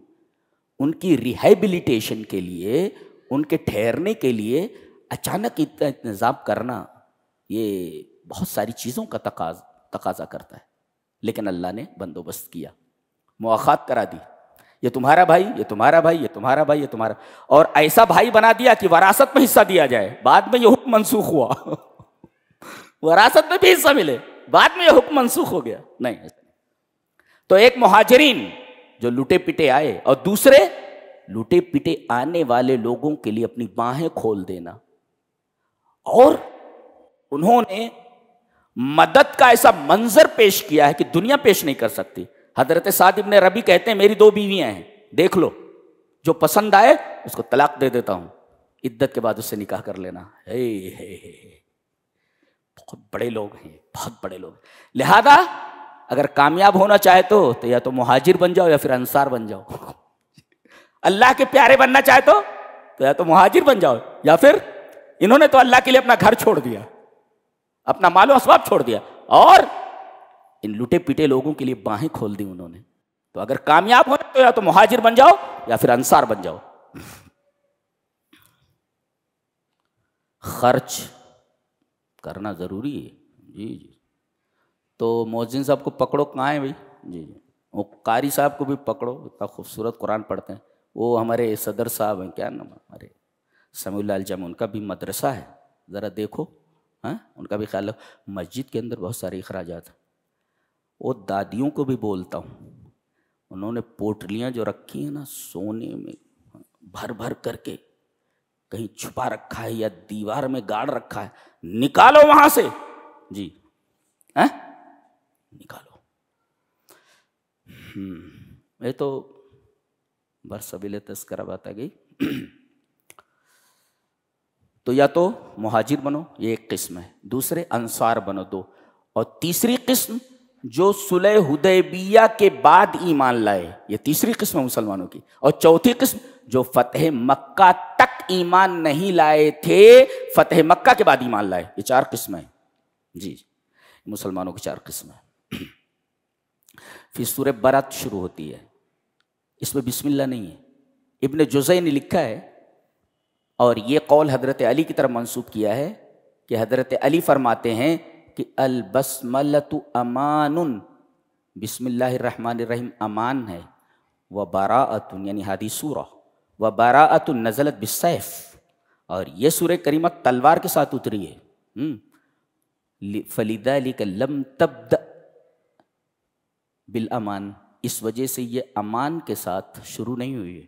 ان کی ریہیبلیٹیشن کے لیے، ان کے ٹھہرنے کے لیے اچانک اتنا انتظام کرنا، یہ بہت ساری چیزوں کا تقاضا کرتا ہے، لیکن اللہ نے بندوبست کیا، مواخات کرا دی، یہ تمہارا بھائی، یہ تمہارا بھائی، یہ تمہارا بھائی، یہ تمہارا، اور ایسا بھائی بنا دیا کہ وراثت میں حصہ دیا جائے۔ بعد میں یہ حکم منسوخ ہوا وراثت میں بھی حصہ ملے، بعد میں یہ حکم منسوخ ہو گیا، نہیں۔ تو ایک مہاجرین جو لوٹے پٹے آئے، اور دوسرے لوٹے پٹے آنے والے لوگوں کے لیے اپنی باہیں کھول دینا، اور انہوں نے مدد کا ایسا منظر پیش کیا ہے کہ دنیا پیش نہیں کر سکتی۔ حضرت سعد ابن ربیع کہتے ہیں میری 2 بیویاں ہیں، دیکھ لو، جو پسند آئے اس کو طلاق دے دیتا ہوں، عدت کے بعد اس سے نکاح کر لینا۔ بہت بڑے لوگ ہیں، بہت بڑے لوگ۔ لہذا اگر کامیاب ہونا چاہے تو یا تو مہاجر بن جاؤ یا پھر انصار بن جاؤ۔ اللہ کے پیارے بننا چاہے تو یا تو مہاجر بن جاؤ، یا پھر انہوں نے تو اللہ کے لیے اپنا گھر چھوڑ دیا، اپنا مال و اسباب چھوڑ دیا، اور ان لوٹے پیٹے لوگوں کے لیے باہیں کھول دی انہوں نے۔ تو اگر کامیاب ہونا تو یا تو مہاجر بن جاؤ یا پھر انصار بن جاؤ۔ خرچ کرنا ضروری ہے، جی۔ تو مؤذن صاحب کو پکڑو، کہاں ہیں بھائی؟ جی، وہ قاری صاحب کو بھی پکڑو، اتنا خوبصورت قرآن پڑھتے ہیں۔ وہ ہمارے صدر صاحب ہیں، کیا نام ہمارے سمیع اللہ الجامع، ان کا بھی مدرسہ ہے، ذرا دیکھو، ان کا بھی خیال رکھو۔ مسجد کے اندر بہت سارے اخراجات ہیں۔ وہ دادیوں کو بھی بولتا ہوں، انہوں نے پوٹلیاں جو رکھی ہیں نا سونے میں بھر بھر کر کے، کہیں چھپا رکھا ہے یا دیوار میں گاڑ رکھا ہے، نکالو وہاں سے، جی نکالو۔ یہ تو برسبیل تذکرہ بات آ گئی۔ تو یا تو مہاجر بنو، یہ ایک قسم ہے، دوسرے انصار بنو، 2، اور تیسری قسم جو صلح حدیبیہ کے بعد ایمان لائے، یہ تیسری قسم ہے مسلمانوں کی، اور چوتھی قسم جو فتح مکہ تک ایمان نہیں لائے تھے، فتح مکہ کے بعد ایمان لائے۔ یہ 4 قسمیں، جی، مسلمانوں کی 4 قسمیں۔ پھر سورہ برات شروع ہوتی ہے، اس میں بسم اللہ نہیں ہے۔ ابن جزئی نے لکھا ہے، اور یہ قول حضرت علی کی طرف منسوب کیا ہے، کہ حضرت علی فرماتے ہیں کہ البسملۃ امان، بسم اللہ الرحمن الرحیم امان ہے، وبراءۃ یعنی ہادی سورہ، وبراءۃ نزلت بالسیف، اور یہ سورہ کریمہ تلوار کے ساتھ اتری ہے۔ فلذلک لم تبدأ بالامان، اس وجہ سے یہ امان کے ساتھ شروع نہیں ہوئی ہے،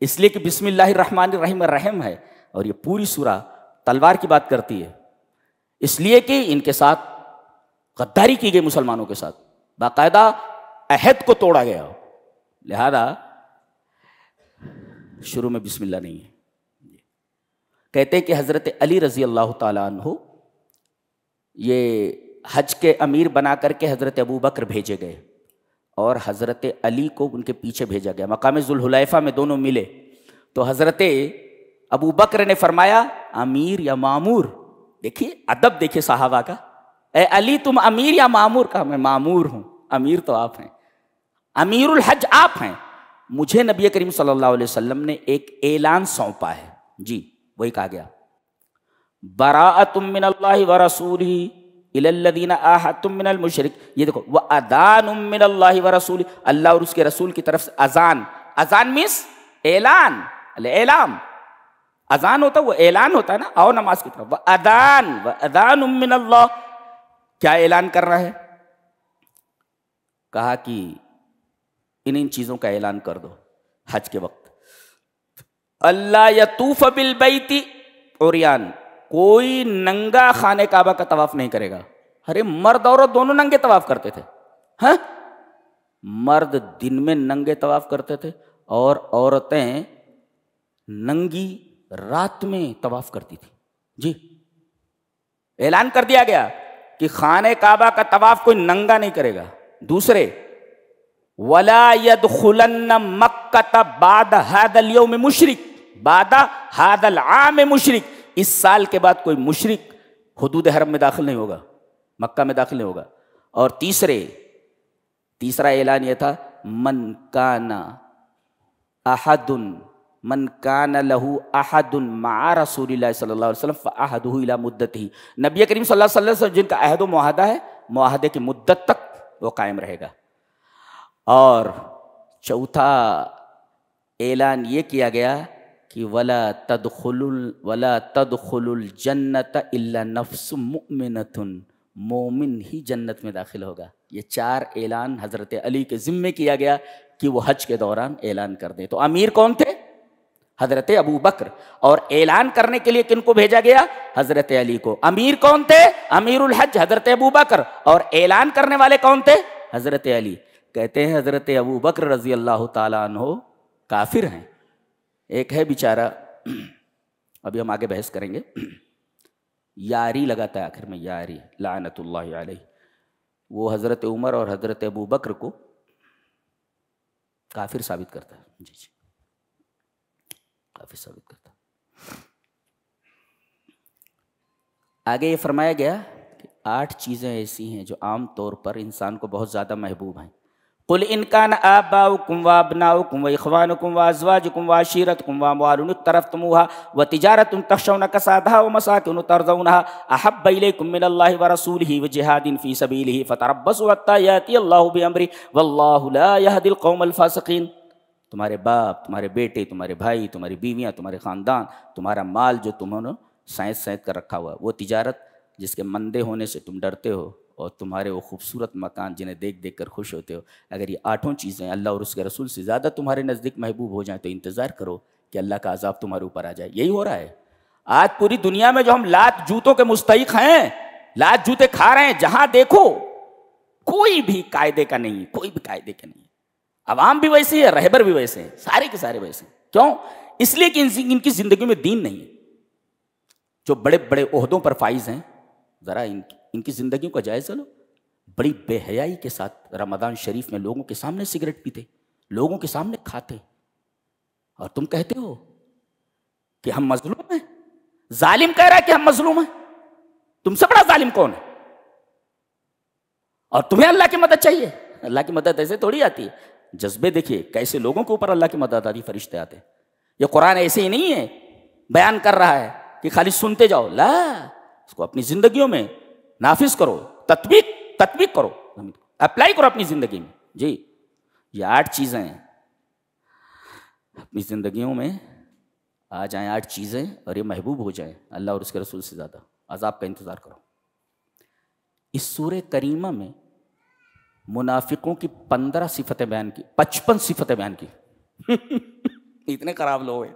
اس لیے کہ بسم اللہ الرحمن الرحیم رحم ہے، اور یہ پوری سورہ تلوار کی بات کرتی ہے، اس لیے کہ ان کے ساتھ غداری کی گئی، مسلمانوں کے ساتھ باقاعدہ عہد کو توڑا گیا، لہذا شروع میں بسم اللہ نہیں ہے۔ کہتے کہ حضرت علی رضی اللہ تعالیٰ عنہ یہ حج کے امیر بنا کر کے حضرت ابو بکر بھیجے گئے اور حضرت علی کو ان کے پیچھے بھیجا گیا. مقام ذوالحلیفہ میں دونوں ملے تو حضرت ابو بکر نے فرمایا امیر یا مامور. دیکھیے ادب دیکھیے صحابہ کا. اے علی تم امیر یا مامور؟ کہا میں مامور ہوں، امیر تو آپ ہیں، امیر الحج آپ ہیں. مجھے نبی کریم صلی اللہ علیہ وسلم نے ایک اعلان سونپا ہے. جی وہی کہا گیا براءۃ من اللہ ورسولہ الی الذین عاہدتم من المشرک. یہ دیکھو وَأَذَانٌ مِّنَ اللَّهِ وَرَسُولِهِ، اللہ اور اس کے رسول کی طرف سے اذان. اذان مینس اعلان، اعلام. اذان ہوتا وہ اعلان ہوتا ہے نا، آؤ نماز کی طرف. وَأَذَانٌ مِّنَ اللَّهِ، کیا اعلان کر رہا ہے؟ کہا کہ ان چیزوں کا اعلان کر دو حج کے وقت. اللہ یطوف بالبیت عریان، کوئی ننگا خانہ کعبہ کا طواف نہیں کرے گا. ارے مرد عورت دونوں ننگے طواف کرتے تھے. ہاں مرد دن میں ننگے طواف کرتے تھے اور عورتیں ننگی رات میں طواف کرتی تھی. جی اعلان کر دیا گیا کہ خانہ کعبہ کا طواف کوئی ننگا نہیں کرے گا. دوسرے وَلَا يَدْخُلَنَّ مَكَّةَ بَعْدَ هَذَا الْيَوْمِ مُشْرِكٌ بَعْدَ هَذَا الْعَامِ مُشْرِكٌ. اس سال کے بعد کوئی مشرک حدود حرم میں داخل نہیں ہوگا، مکہ میں داخل نہیں ہوگا. اور تیسرا اعلان یہ تھا من کان لہ احد مع رسول اللہ صلی اللہ علیہ وسلم فعہدہ الی مدتہ. نبی کریم صلی اللہ علیہ وسلم جن کا عہد و معاہدہ ہے، معاہدے کی مدت تک وہ قائم رہے گا. اور چوتھا اعلان یہ کیا گیا کہ ولا تدخل الجنت الا نفس مؤمنۃ، مومن ہی جنت میں داخل ہوگا. یہ 4 اعلان حضرت علی کے ذمے کیا گیا کہ وہ حج کے دوران اعلان کر دیں. تو امیر کون تھے؟ حضرت ابو بکر. اور اعلان کرنے کے لیے کن کو بھیجا گیا؟ حضرت علی کو. امیر کون تھے؟ امیر الحج حضرت ابو بکر. اور اعلان کرنے والے کون تھے؟ حضرت علی. کہتے ہیں حضرت ابو بکر رضی اللہ تعالیٰ عنہ کافر ہیں. ایک ہے بیچارہ، ابھی ہم آگے بحث کریں گے، یاری لگاتا ہے آخر میں، یاری لعنت اللہ علیہ. وہ حضرت عمر اور حضرت ابو بکر کو کافر ثابت کرتا ہے. جی جی کافر ثابت کرتا ہے. آگے یہ فرمایا گیا کہ 8 چیزیں ایسی ہیں جو عام طور پر انسان کو بہت زیادہ محبوب ہیں. قل ان کان آباؤکم وابناؤکم واخوانکم وازواجکم وعشیرتکم واموال اقترفتموها وتجارۃ تخشون کسادها ومساکن ترضونها احب الیکم من اللہ ورسولہ وجہاد فی سبیلہ فتربصوا حتی یأتی اللہ بامرہ واللہ لا یہدی القوم الفاسقین. تمہارے باپ، تمہارے بیٹے، تمہارے بھائی، تمہاری بیویاں، تمہارے خاندان، تمہارا مال جو تمہوں نے سینت کر رکھا ہوا، وہ تجارت جس کے مندے ہونے سے تم ڈرتے ہو، اور تمہارے وہ خوبصورت مکان جنہیں دیکھ دیکھ کر خوش ہوتے ہو. اگر یہ 8 چیزیں اللہ اور اس کے رسول سے زیادہ تمہارے نزدیک محبوب ہو جائیں تو انتظار کرو کہ اللہ کا عذاب تمہارے اوپر آ جائے. یہی ہو رہا ہے آج پوری دنیا میں. جو ہم لات جوتوں کے مستحق ہیں، لات جوتے کھا رہے ہیں، جہاں دیکھو کوئی بھی قاعدے کا نہیں، کوئی بھی قاعدے کا نہیں. عوام بھی ویسے ہے، رہبر بھی ویسے ہیں، سارے کے سارے ویسے ہیں. کیوں؟ اس لیے کہ ان کی زندگی میں دین نہیں ہے. جو بڑے بڑے عہدوں پر فائز ہیں، ذرا ان کی زندگیوں کا جائزہ لو. بڑی بے حیائی کے ساتھ رمضان شریف میں لوگوں کے سامنے سگریٹ پیتے، لوگوں کے سامنے کھاتے، اور تم کہتے ہو کہ ہم مظلوم ہیں. ظالم کہہ رہا ہے کہ ہم مظلوم ہیں. تم سے بڑا ظالم کون ہے؟ اور تمہیں اللہ کی مدد چاہیے. اللہ کی مدد ایسے تھوڑی آتی ہے. جذبے دیکھیے کیسے لوگوں کے اوپر اللہ کی مدد آتی، فرشتے آتے. یہ قرآن ایسے ہی نہیں ہے بیان کر رہا ہے کہ خالی سنتے جاؤ. لا، اس کو اپنی زندگیوں میں نافذ کرو، تطبیق کرو، اپلائی کرو اپنی زندگی میں. جی یہ 8 چیزیں اپنی زندگیوں میں آ جائیں، 8 چیزیں، اور یہ محبوب ہو جائیں اللہ اور اس کے رسول سے زیادہ. عذاب کا انتظار کرو. اس سورہ کریمہ میں منافقوں کی 15 صفتیں بیان کی، 55 صفتیں بیان کی. اتنے خراب لوگ ہیں.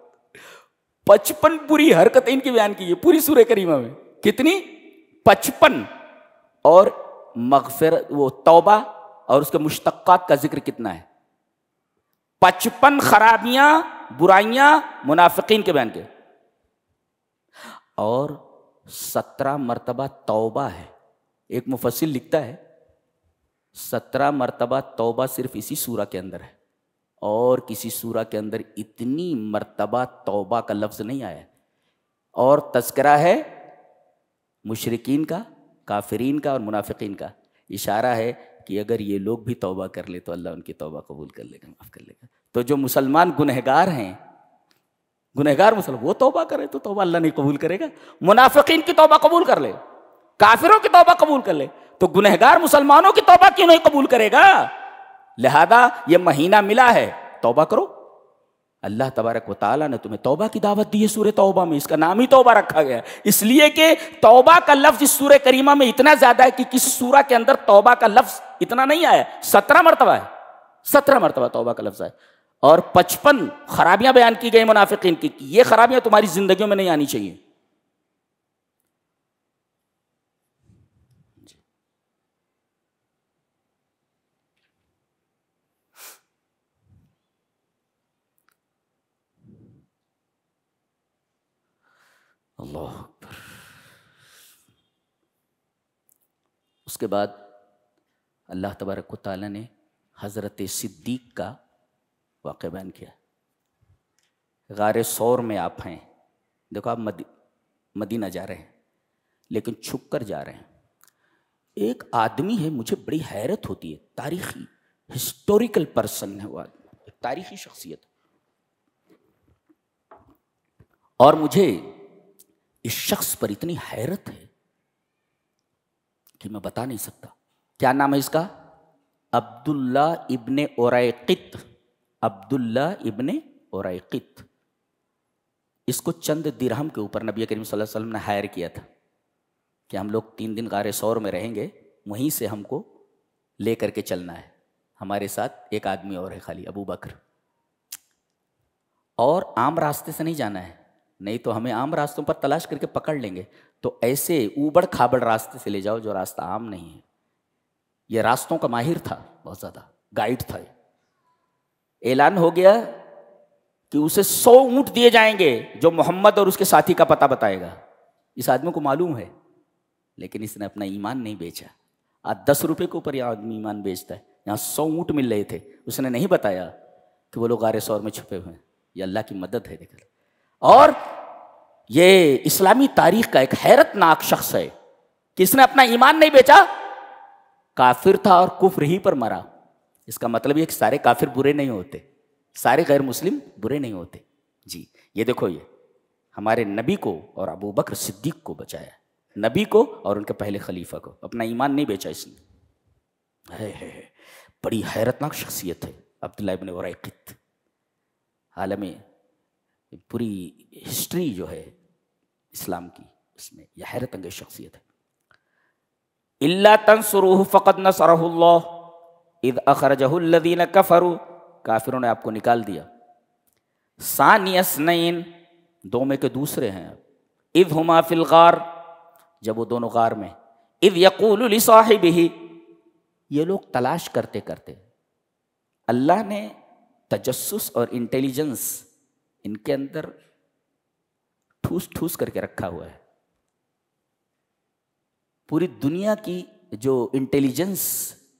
55 پوری حرکتیں ان کی بیان کی ہے پوری سورہ کریمہ میں. کتنی؟ 55. اور مغفرت، وہ توبہ اور اس کے مشتقات کا ذکر کتنا ہے؟ 55 خرابیاں، برائیاں منافقین کے بیان کے. اور 17 مرتبہ توبہ ہے. ایک مفسر لکھتا ہے 17 مرتبہ توبہ صرف اسی سورہ کے اندر ہے، اور کسی سورہ کے اندر اتنی مرتبہ توبہ کا لفظ نہیں آیا ہے. اور تذکرہ ہے مشرکین کا، کافرین کا اور منافقین کا. اشارہ ہے کہ اگر یہ لوگ بھی توبہ کر لے تو اللہ ان کی توبہ قبول کر لے گا، معاف کر لے گا. تو جو مسلمان گنہگار ہیں، گنہگار مسلمان، وہ توبہ کرے تو توبہ اللہ نہیں قبول کرے گا. منافقین کی توبہ قبول کر لے، کافروں کی توبہ قبول کر لے، تو گنہگار مسلمانوں کی توبہ کیوں نہیں قبول کرے گا؟ لہذا یہ مہینہ ملا ہے، توبہ کرو. اللہ تبارک و تعالیٰ نے تمہیں توبہ کی دعوت دی ہے سورہ توبہ میں. اس کا نام ہی توبہ رکھا گیا ہے اس لیے کہ توبہ کا لفظ اس سورہ کریمہ میں اتنا زیادہ ہے کہ کسی سورہ کے اندر توبہ کا لفظ اتنا نہیں آیا. 17 مرتبہ ہے، 17 مرتبہ توبہ کا لفظ ہے. اور 55 خرابیاں بیان کی گئی منافقین کی، یہ خرابیاں تمہاری زندگیوں میں نہیں آنی چاہیے. اللہ اکبر. اس کے بعد اللہ تبارک و تعالیٰ نے حضرت صدیق کا واقعہ بیان کیا. غار ثور میں آپ ہیں، دیکھو آپ مدینہ جا رہے ہیں لیکن چھپ کر جا رہے ہیں. ایک آدمی ہے، مجھے بڑی حیرت ہوتی ہے، تاریخی ہسٹوریکل پرسن ہے وہ آدمی، ایک تاریخی شخصیت. اور مجھے اس شخص پر اتنی حیرت ہے کہ میں بتا نہیں سکتا. کیا نام ہے اس کا؟ عبداللہ ابن اریقط. عبداللہ ابن اریقط. اس کو چند درہم کے اوپر نبی کریم صلی اللہ علیہ وسلم نے ہائر کیا تھا کہ ہم لوگ 3 دن غار ثور میں رہیں گے، وہیں سے ہم کو لے کر کے چلنا ہے. ہمارے ساتھ ایک آدمی اور ہے خالی، ابو بکر. اور عام راستے سے نہیں جانا ہے، نہیں تو ہمیں عام راستوں پر تلاش کر کے پکڑ لیں گے. تو ایسے اوبڑ کھابڑ راستے سے لے جاؤ جو راستہ عام نہیں ہے. یہ راستوں کا ماہر تھا، بہت زیادہ گائیڈ تھا. اعلان ہو گیا کہ اسے 100 اونٹ دیے جائیں گے جو محمد اور اس کے ساتھی کا پتہ بتائے گا. اس آدمی کو معلوم ہے لیکن اس نے اپنا ایمان نہیں بیچا. آج 10 روپے کے اوپر یہ آدمی ایمان بیچتا ہے. یہاں 100 اونٹ مل رہے تھے، اس نے نہیں بتایا کہ وہ لوگ غار ثور میں چھپے ہوئے ہیں. یہ اللہ کی مدد ہے. دیکھ. اور یہ اسلامی تاریخ کا ایک حیرت ناک شخص ہے کہ اس نے اپنا ایمان نہیں بیچا، کافر تھا اور کفر ہی پر مرا. اس کا مطلب یہ کہ سارے کافر برے نہیں ہوتے، سارے غیر مسلم برے نہیں ہوتے. جی یہ دیکھو، یہ ہمارے نبی کو اور ابو بکر صدیق کو بچایا، نبی کو اور ان کے پہلے خلیفہ کو. اپنا ایمان نہیں بیچا اس نے. بڑی حیرتناک شخصیت ہے عبداللہ ابن اریقط. عالم پوری ہسٹری جو ہے اسلام کی، اس میں یہ حیرت انگیز شخصیت ہے. الا تنصروه فقد نصره الله اذ اخرجه الذين كفروا. کافروں نے آپ کو نکال دیا. ثانی اثنین، دو میں کے دوسرے ہیں. اذ ہما فی الغار، جب وہ دونوں غار میں. اذ یقول لصاحبہ، یہ لوگ تلاش کرتے کرتے، اللہ نے تجسس اور انٹیلیجنس ان کے اندر ٹھوس ٹھوس کر کے رکھا ہوا ہے. پوری دنیا کی جو انٹیلیجنس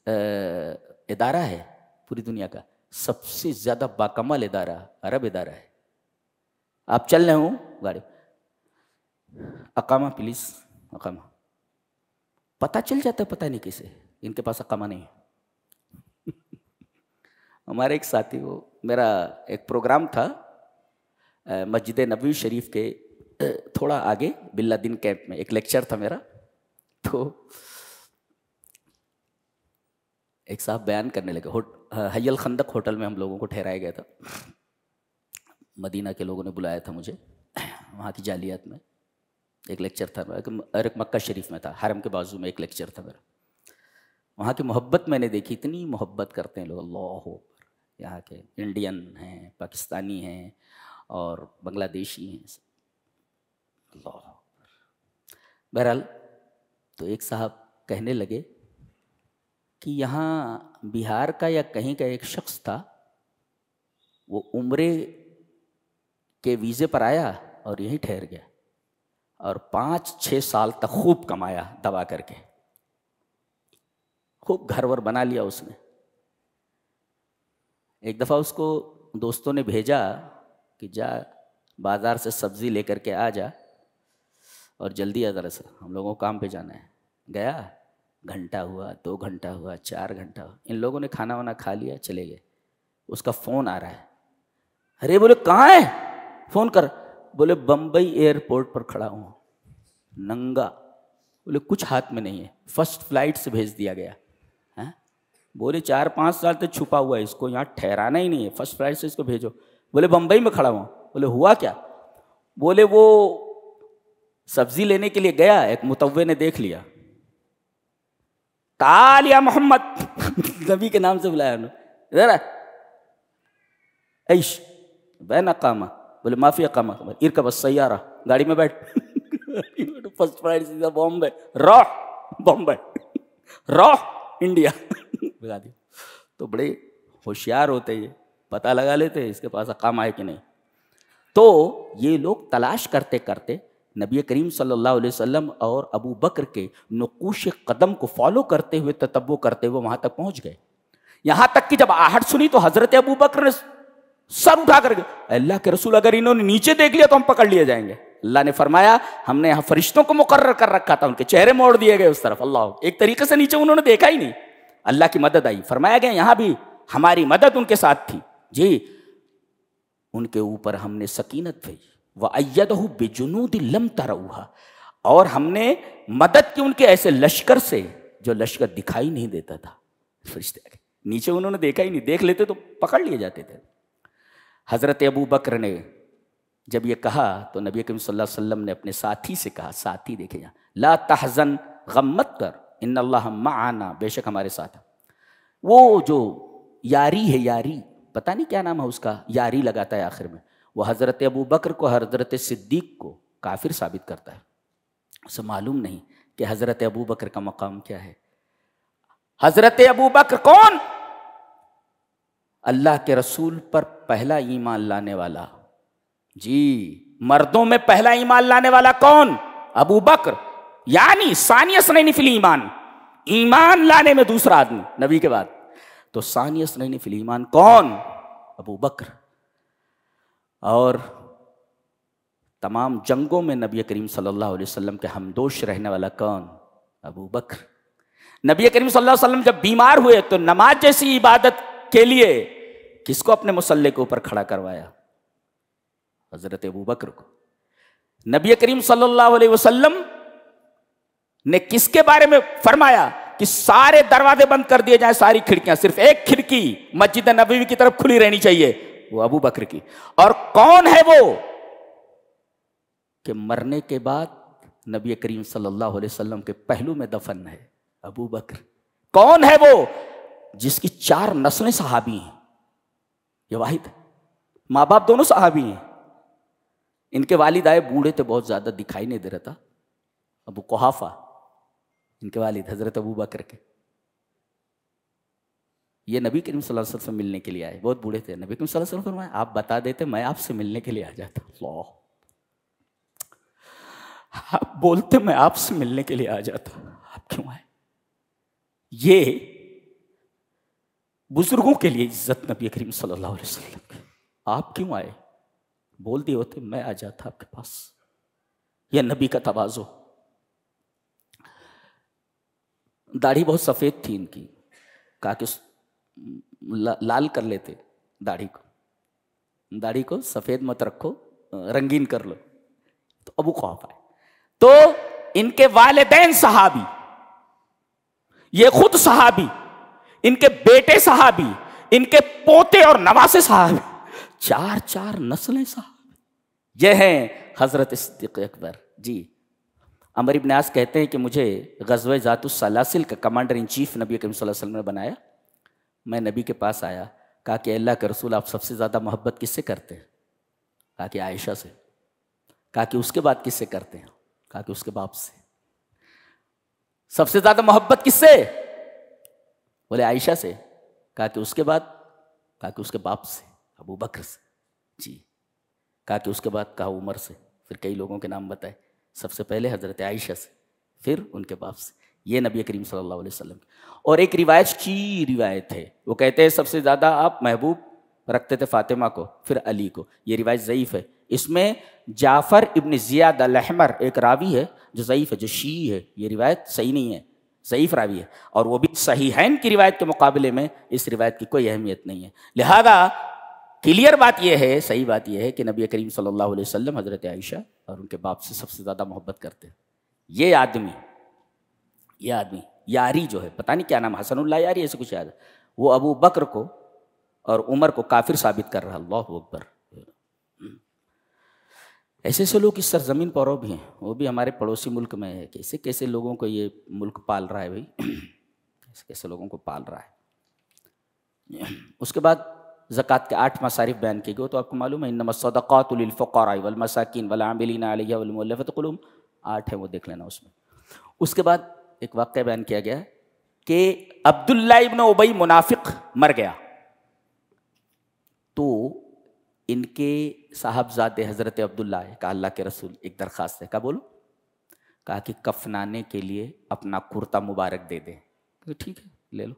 ادارہ ہے پوری دنیا کا، سب سے زیادہ باکمال ادارہ عرب ادارہ ہے. آپ چل رہے ہوں گاڑی، اقامہ پلیز، اقامہ، پتہ چل جاتا ہے، پتہ نہیں کسے، ان کے پاس اقامہ نہیں ہے. ہمارے ایک ساتھی، وہ میرا ایک پروگرام تھا مسجد نبوی شریف کے تھوڑا آگے بلہ دین کیمپ میں، ایک لیکچر تھا میرا. تو ایک صاحب بیان کرنے لگے. حی الخندق ہوٹل میں ہم لوگوں کو ٹھہرایا گیا تھا، مدینہ کے لوگوں نے بلایا تھا مجھے. وہاں کی جالیات میں ایک لیکچر تھا، اور ایک مکہ شریف میں تھا، حرم کے بازو میں ایک لیکچر تھا میرا. وہاں کی محبت میں نے دیکھی، اتنی محبت کرتے ہیں لوگ. اللہ اکبر. یہاں کے انڈین ہیں، پاکستانی ہیں اور بنگلہ دیشی ہیں. اللہ اکبر. بہرحال تو ایک صاحب کہنے لگے کہ یہاں بہار کا یا کہیں کا ایک شخص تھا، وہ عمرے کے ویزے پر آیا اور یہیں ٹھہر گیا، اور 5-6 سال تک خوب کمایا دوا کر کے، خوب گھر ور بنا لیا اس نے۔ ایک دفعہ اس کو دوستوں نے بھیجا کہ جا بازار سے سبزی لے کر کے آ جا اور جلدی آ ذرا سا، ہم لوگوں کو کام پہ جانا ہے۔ گیا، گھنٹہ ہوا، 2 گھنٹہ ہوا، 4 گھنٹہ ہوا، ان لوگوں نے کھانا وانا کھا لیا، چلے گئے۔ اس کا فون آ رہا ہے، ارے بولے کہاں ہے؟ فون کر، بولے بمبئی ایئرپورٹ پر کھڑا ہوں، ننگا، بولے کچھ ہاتھ میں نہیں ہے، فرسٹ فلائٹ سے بھیج دیا گیا۔ بولے 4-5 سال تک چھپا ہوا ہے، اس کو یہاں ٹھہرانا ہی نہیں ہے، فرسٹ فلائٹ سے اس کو بھیجو۔ بولے بمبئی میں کھڑا ہوں۔ بولے ہوا کیا؟ بولے وہ سبزی لینے کے لیے گیا، ایک متوے نے دیکھ لیا، تعال یا محمد، نبی کے نام سے بلایا انہوں، ادھر عیش بین اقامہ، بولے معافی اقامہ، ارکب السیارہ، گاڑی میں بیٹھ، فرسٹ فلائٹ سیدھا بامبے، روح بمبئی، روح انڈیا، بتا دی۔ تو بڑے ہوشیار ہوتے، یہ پتہ لگا لیتے اس کے پاس اقامہ ہے کہ نہیں۔ تو یہ لوگ تلاش کرتے کرتے نبی کریم صلی اللہ علیہ وسلم اور ابو بکر کے نقوش قدم کو فالو کرتے ہوئے، تتبع کرتے ہوئے وہاں تک پہنچ گئے۔ یہاں تک کہ جب آہٹ سنی تو حضرت ابو بکر نے سر اٹھا کر کے، اللہ کے رسول اگر انہوں نے نیچے دیکھ لیا تو ہم پکڑ لیے جائیں گے۔ اللہ نے فرمایا ہم نے یہاں فرشتوں کو مقرر کر رکھا تھا، ان کے چہرے موڑ دیے گئے اس طرف، اللہ ایک طریقے سے نیچے انہوں نے دیکھا ہی نہیں، اللہ کی مدد آئی۔ فرمایا گیا یہاں بھی ہماری مدد ان کے ساتھ تھی، جی ان کے اوپر ہم نے سکینت بھیجی، وَأَيَّدَهُ بِجُنُودٍ لَمْ تَرَوْهَا، اور ہم نے مدد کی ان کے ایسے لشکر سے جو لشکر دکھائی نہیں دیتا تھا۔ فرشتے آگے نیچے انہوں نے دیکھا ہی نہیں، دیکھ لیتے تو پکڑ لیے جاتے تھے۔ حضرت ابو بکر نے جب یہ کہا تو نبی کریم صلی اللہ علیہ وسلم نے اپنے ساتھی سے کہا، ساتھی دیکھے یہاں، لا تحزن، غم مت کر، ان اللہ معنا، بے شک ہمارے ساتھ۔ وہ جو یاری ہے، یاری پتہ نہیں کیا نام ہے اس کا، یاری لگاتا ہے آخر میں، وہ حضرت ابو بکر کو، حضرت صدیق کو کافر ثابت کرتا ہے۔ اسے معلوم نہیں کہ حضرت ابو بکر کا مقام کیا ہے۔ حضرت ابو بکر کون؟ اللہ کے رسول پر پہلا ایمان لانے والا، جی مردوں میں پہلا ایمان لانے والا کون؟ ابو بکر، یعنی ثانی اثنین فی الایمان، ایمان لانے میں دوسرا آدمی نبی کے بعد۔ تو ثانی اثنین فی الایمان کون؟ ابو بکر۔ اور تمام جنگوں میں نبی کریم صلی اللہ علیہ وسلم کے ہمدوش رہنے والا کون؟ ابو بکر۔ نبی کریم صلی اللہ علیہ وسلم جب بیمار ہوئے تو نماز جیسی عبادت کے لیے کس کو اپنے مصلی کے اوپر کھڑا کروایا؟ حضرت ابو بکر کو۔ نبی کریم صلی اللہ علیہ وسلم نے کس کے بارے میں فرمایا کہ سارے دروازے بند کر دیے جائیں، ساری کھڑکیاں، صرف ایک کھڑکی مسجد نبوی کی طرف کھلی رہنی چاہیے، وہ ابو بکر کی۔ اور کون ہے وہ کہ مرنے کے بعد نبی کریم صلی اللہ علیہ وسلم کے پہلو میں دفن ہے؟ ابو بکر۔ کون ہے وہ جس کی 4 نسلیں صحابی ہیں؟ یہ واحد ہے، ماں باپ دونوں صحابی ہیں۔ ان کے والد آئے بوڑھے تھے، بہت زیادہ دکھائی نہیں دے رہا تھا، ابو قحافہ ان کے والد حضرت ابو بکر کے۔ یہ نبی کریم صلی اللہ علیہ وسلم سے ملنے کے لیے آئے، بہت بوڑھے تھے۔ نبی کریم صلی اللہ علیہ وسلم فرمایا آپ بتا دیتے میں آپ سے ملنے کے لیے آ جاتا، اللہ، آپ بولتے میں آپ سے ملنے کے لیے آ جاتا، آپ کیوں آئے؟ یہ بزرگوں کے لیے عزت نبی کریم صلی اللہ علیہ وسلم کی، آپ کیوں آئے؟ بول دیے ہوتے میں آ جاتا آپ کے پاس۔ یہ نبی کا تواضع۔ داڑھی بہت سفید تھی ان کی، کہا کہ لال کر لیتے داڑھی کو، داڑھی کو سفید مت رکھو، رنگین کر لو۔ تو ابو قحافہ ہے۔ تو ان کے والدین صحابی، یہ خود صحابی، ان کے بیٹے صحابی، ان کے پوتے اور نواسے صحابی، 4 نسلیں صحابی۔ یہ ہیں حضرت صدیق اکبر۔ جی عمر بن عاص کہتے ہیں کہ مجھے غزوہ ذات السلاسل کا کمانڈر ان چیف نبی کریم صلی اللہ علیہ وسلم نے بنایا۔ میں نبی کے پاس آیا، کہا کہ اللہ کے رسول آپ سب سے زیادہ محبت کس سے کرتے ہیں؟ کہا کہ عائشہ سے۔ کہا کہ اس کے بعد کس سے کرتے ہیں؟ کہا کہ اس کے باپ سے۔ سب سے زیادہ محبت کس سے؟ بولے عائشہ سے۔ کہا کہ اس کے بعد؟ کہا کہ اس کے باپ سے، ابو بکر سے۔ جی کہا کہ اس کے بعد؟ کہا عمر سے۔ پھر کئی لوگوں کے نام بتائے۔ سب سے پہلے حضرت عائشہ سے، پھر ان کے باپ سے. یہ نبی کریم صلی اللہ علیہ وسلم. اور ایک روایت کی روایت ہے، وہ کہتے ہیں سب سے زیادہ آپ محبوب رکھتے تھے فاطمہ کو، پھر علی کو. یہ روایت ضعیف ہے. اس میں جعفر ابن زیاد الاحمر ایک راوی ہے جو ضعیف ہے، جو شیعی ہے. یہ روایت صحیح نہیں ہے، ضعیف راوی ہے، اور وہ بھی صحیحین کی روایت کے مقابلے میں اس روایت کی کوئی اہمیت نہیں ہے. لہذا کلیئر بات یہ ہے، صحیح بات یہ ہے کہ نبی کریم صلی اللہ علیہ وسلم حضرت عائشہ اور ان کے باپ سے سب سے زیادہ محبت کرتے ہیں. یہ آدمی یاری جو ہے، پتہ نہیں کیا نام، حسن اللہ یاری ایسے کچھ یاد ہے، وہ ابو بکر کو اور عمر کو کافر ثابت کر رہا. اللہ اکبر. ایسے ایسے لوگ اس سرزمین پر اور بھی ہیں، وہ بھی ہمارے پڑوسی ملک میں ہے. کیسے کیسے لوگوں کو یہ ملک پال رہا ہے بھائی، کیسے کیسے لوگوں کو پال رہا ہے. اس کے بعد زکوٰۃ کے 8 مصارف بیان کیے گئے. تو آپ کو معلوم ہے انما الصدقات للفقراء والمساکین والعاملین علیہا والمؤلفۃ قلوبہم، 8 ہیں، وہ دیکھ لینا اس میں. اس کے بعد ایک واقعہ بیان کیا گیا کہ عبداللہ ابن ابی منافق مر گیا، تو ان کے صاحبزادے حضرت عبداللہ ہے، کہا اللہ کے رسول ایک درخواست ہے. کہا بولو. کہا کہ کفنانے کے لیے اپنا کرتا مبارک دے دیں. ٹھیک ہے لے لو.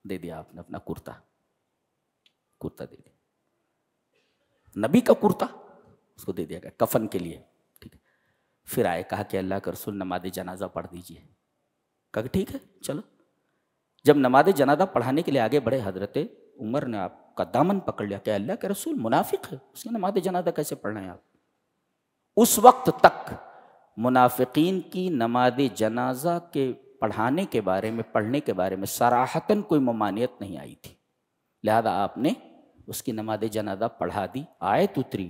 دے دیا آپ نے اپنا کرتا دے دیا، نبی کا کرتا اس کو دے دیا گیا کفن کے لیے. ٹھیک ہے. پھر آئے، کہا کہ اللہ کا رسول نماز جنازہ پڑھ دیجئے. کہا کہ ٹھیک ہے چلو. جب نماز جنازہ پڑھانے کے لیے آگے بڑھے، حضرت عمر نے آپ کا دامن پکڑ لیا کہ اللہ کے رسول منافق ہے، اس کی نماز جنازہ کیسے پڑھنا ہے آپ. اس وقت تک منافقین کی نماز جنازہ کے پڑھانے کے بارے میں، پڑھنے کے بارے میں صراحتاً کوئی ممانعت نہیں آئی تھی. لہذا آپ نے اس کی نماز جنازہ پڑھا دی. آیت اتری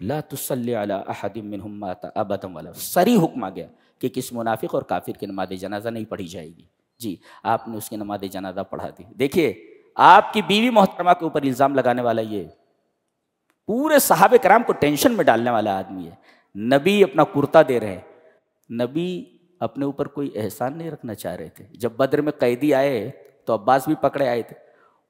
لا تصلی علی احد منہم مات ابدا ولا، سری حکم آ گیا کہ کس منافق اور کافر کی نماز جنازہ نہیں پڑھی جائے گی. جی آپ نے اس کی نماز جنازہ پڑھا دی. دیکھیے آپ کی بیوی محترمہ کے اوپر الزام لگانے والا یہ پورے صحابہ کرام کو ٹینشن میں ڈالنے والا آدمی ہے. نبی اپنا کرتا دے رہے ہیں. نبی اپنے اوپر کوئی احسان نہیں رکھنا چاہ رہے تھے. جب بدر میں قیدی آئے تو عباس بھی پکڑے آئے تھے،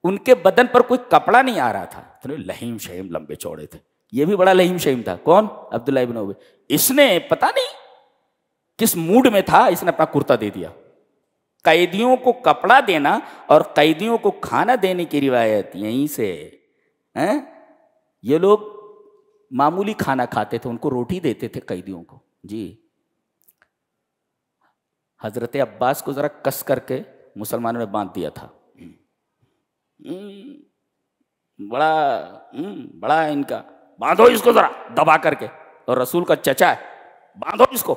ان کے بدن پر کوئی کپڑا نہیں آ رہا تھا، لہیم شہیم لمبے چوڑے تھے. یہ بھی بڑا لہیم شہیم تھا. کون؟ عبداللہ ابن ابی. اس نے پتہ نہیں کس موڈ میں تھا، اس نے اپنا کرتا دے دیا. قیدیوں کو کپڑا دینا اور قیدیوں کو کھانا دینے کی روایت یہیں سے. یہ لوگ معمولی کھانا کھاتے تھے، ان کو روٹی دیتے تھے قیدیوں کو. جی حضرت عباس کو ذرا کس کر کے مسلمانوں نے باندھ دیا تھا. بڑا ان کا، باندھو اس کو ذرا دبا کر کے، اور رسول کا چچا ہے، باندھو اس کو.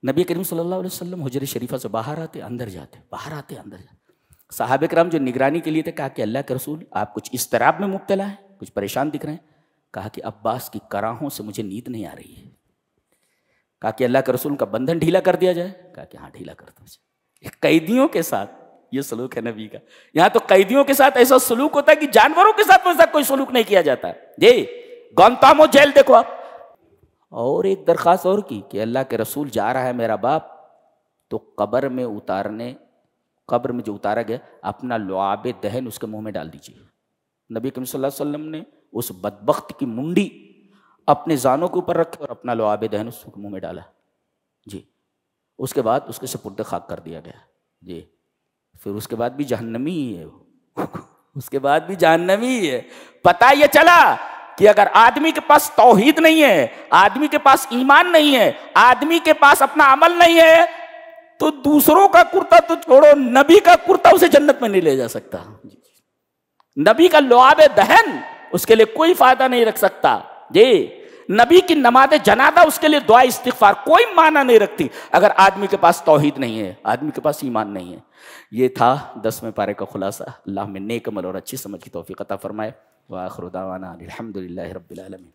نبی کریم صلی اللہ علیہ وسلم حجر شریفہ سے باہر آتے اندر جاتے، باہر آتے اندر جاتے. صحابہ کرام جو نگرانی کے لیے تھے، کہا کہ اللہ کے رسول آپ کچھ اضطراب میں مبتلا ہیں، کچھ پریشان دکھ رہے ہیں. کہا کہ عباس کی کراہوں سے مجھے نیند نہیں آ رہی ہے. کہا کہ اللہ کے رسول کا بندھن ڈھیلا کر دیا جائے. کہا کہ ہاں ڈھیلا کر دو جائے. قیدیوں کے ساتھ یہ سلوک ہے نبی کا. یہاں تو قیدیوں کے ساتھ ایسا سلوک ہوتا ہے کہ جانوروں کے ساتھ ویسا کوئی سلوک نہیں کیا جاتا. جی گوانتانامو جیل دیکھو آپ. اور ایک درخواست اور کی کہ اللہ کے رسول جا رہا ہے میرا باپ، تو قبر میں جو اتارا گیا اپنا لعاب دہن اس کے منہ میں ڈال دیجیے. نبی کریم صلی اللہ علیہ وسلم نے اس بدبخت کی منڈی اپنے زانوں کے اوپر رکھے اور اپنا لعاب دہن اس کے منہ میں ڈالا. جی اس کے بعد اس کے سپرد خاک کر دیا گیا. جی پھر اس کے بعد بھی جہنمی ہی ہے اس کے بعد بھی جہنمی ہی ہے. پتہ یہ چلا کہ اگر آدمی کے پاس توحید نہیں ہے، آدمی کے پاس ایمان نہیں ہے، آدمی کے پاس اپنا عمل نہیں ہے، تو دوسروں کا کرتا تو چھوڑو، نبی کا کرتا اسے جنت میں نہیں لے جا سکتا. نبی کا لعاب دہن اس کے لیے کوئی فائدہ نہیں رکھ سکتا. جی نبی کی نماز جنازہ اس کے لیے دعا استغفار کوئی معنی نہیں رکھتی اگر آدمی کے پاس توحید نہیں ہے، آدمی کے پاس ایمان نہیں ہے. یہ تھا 10ویں پارے کا خلاصہ. اللہ ہمیں نیک عمل اور اچھی سمجھ کی توفیق عطا فرمائے. وآخر دعوانا الحمدللہ رب العالمین.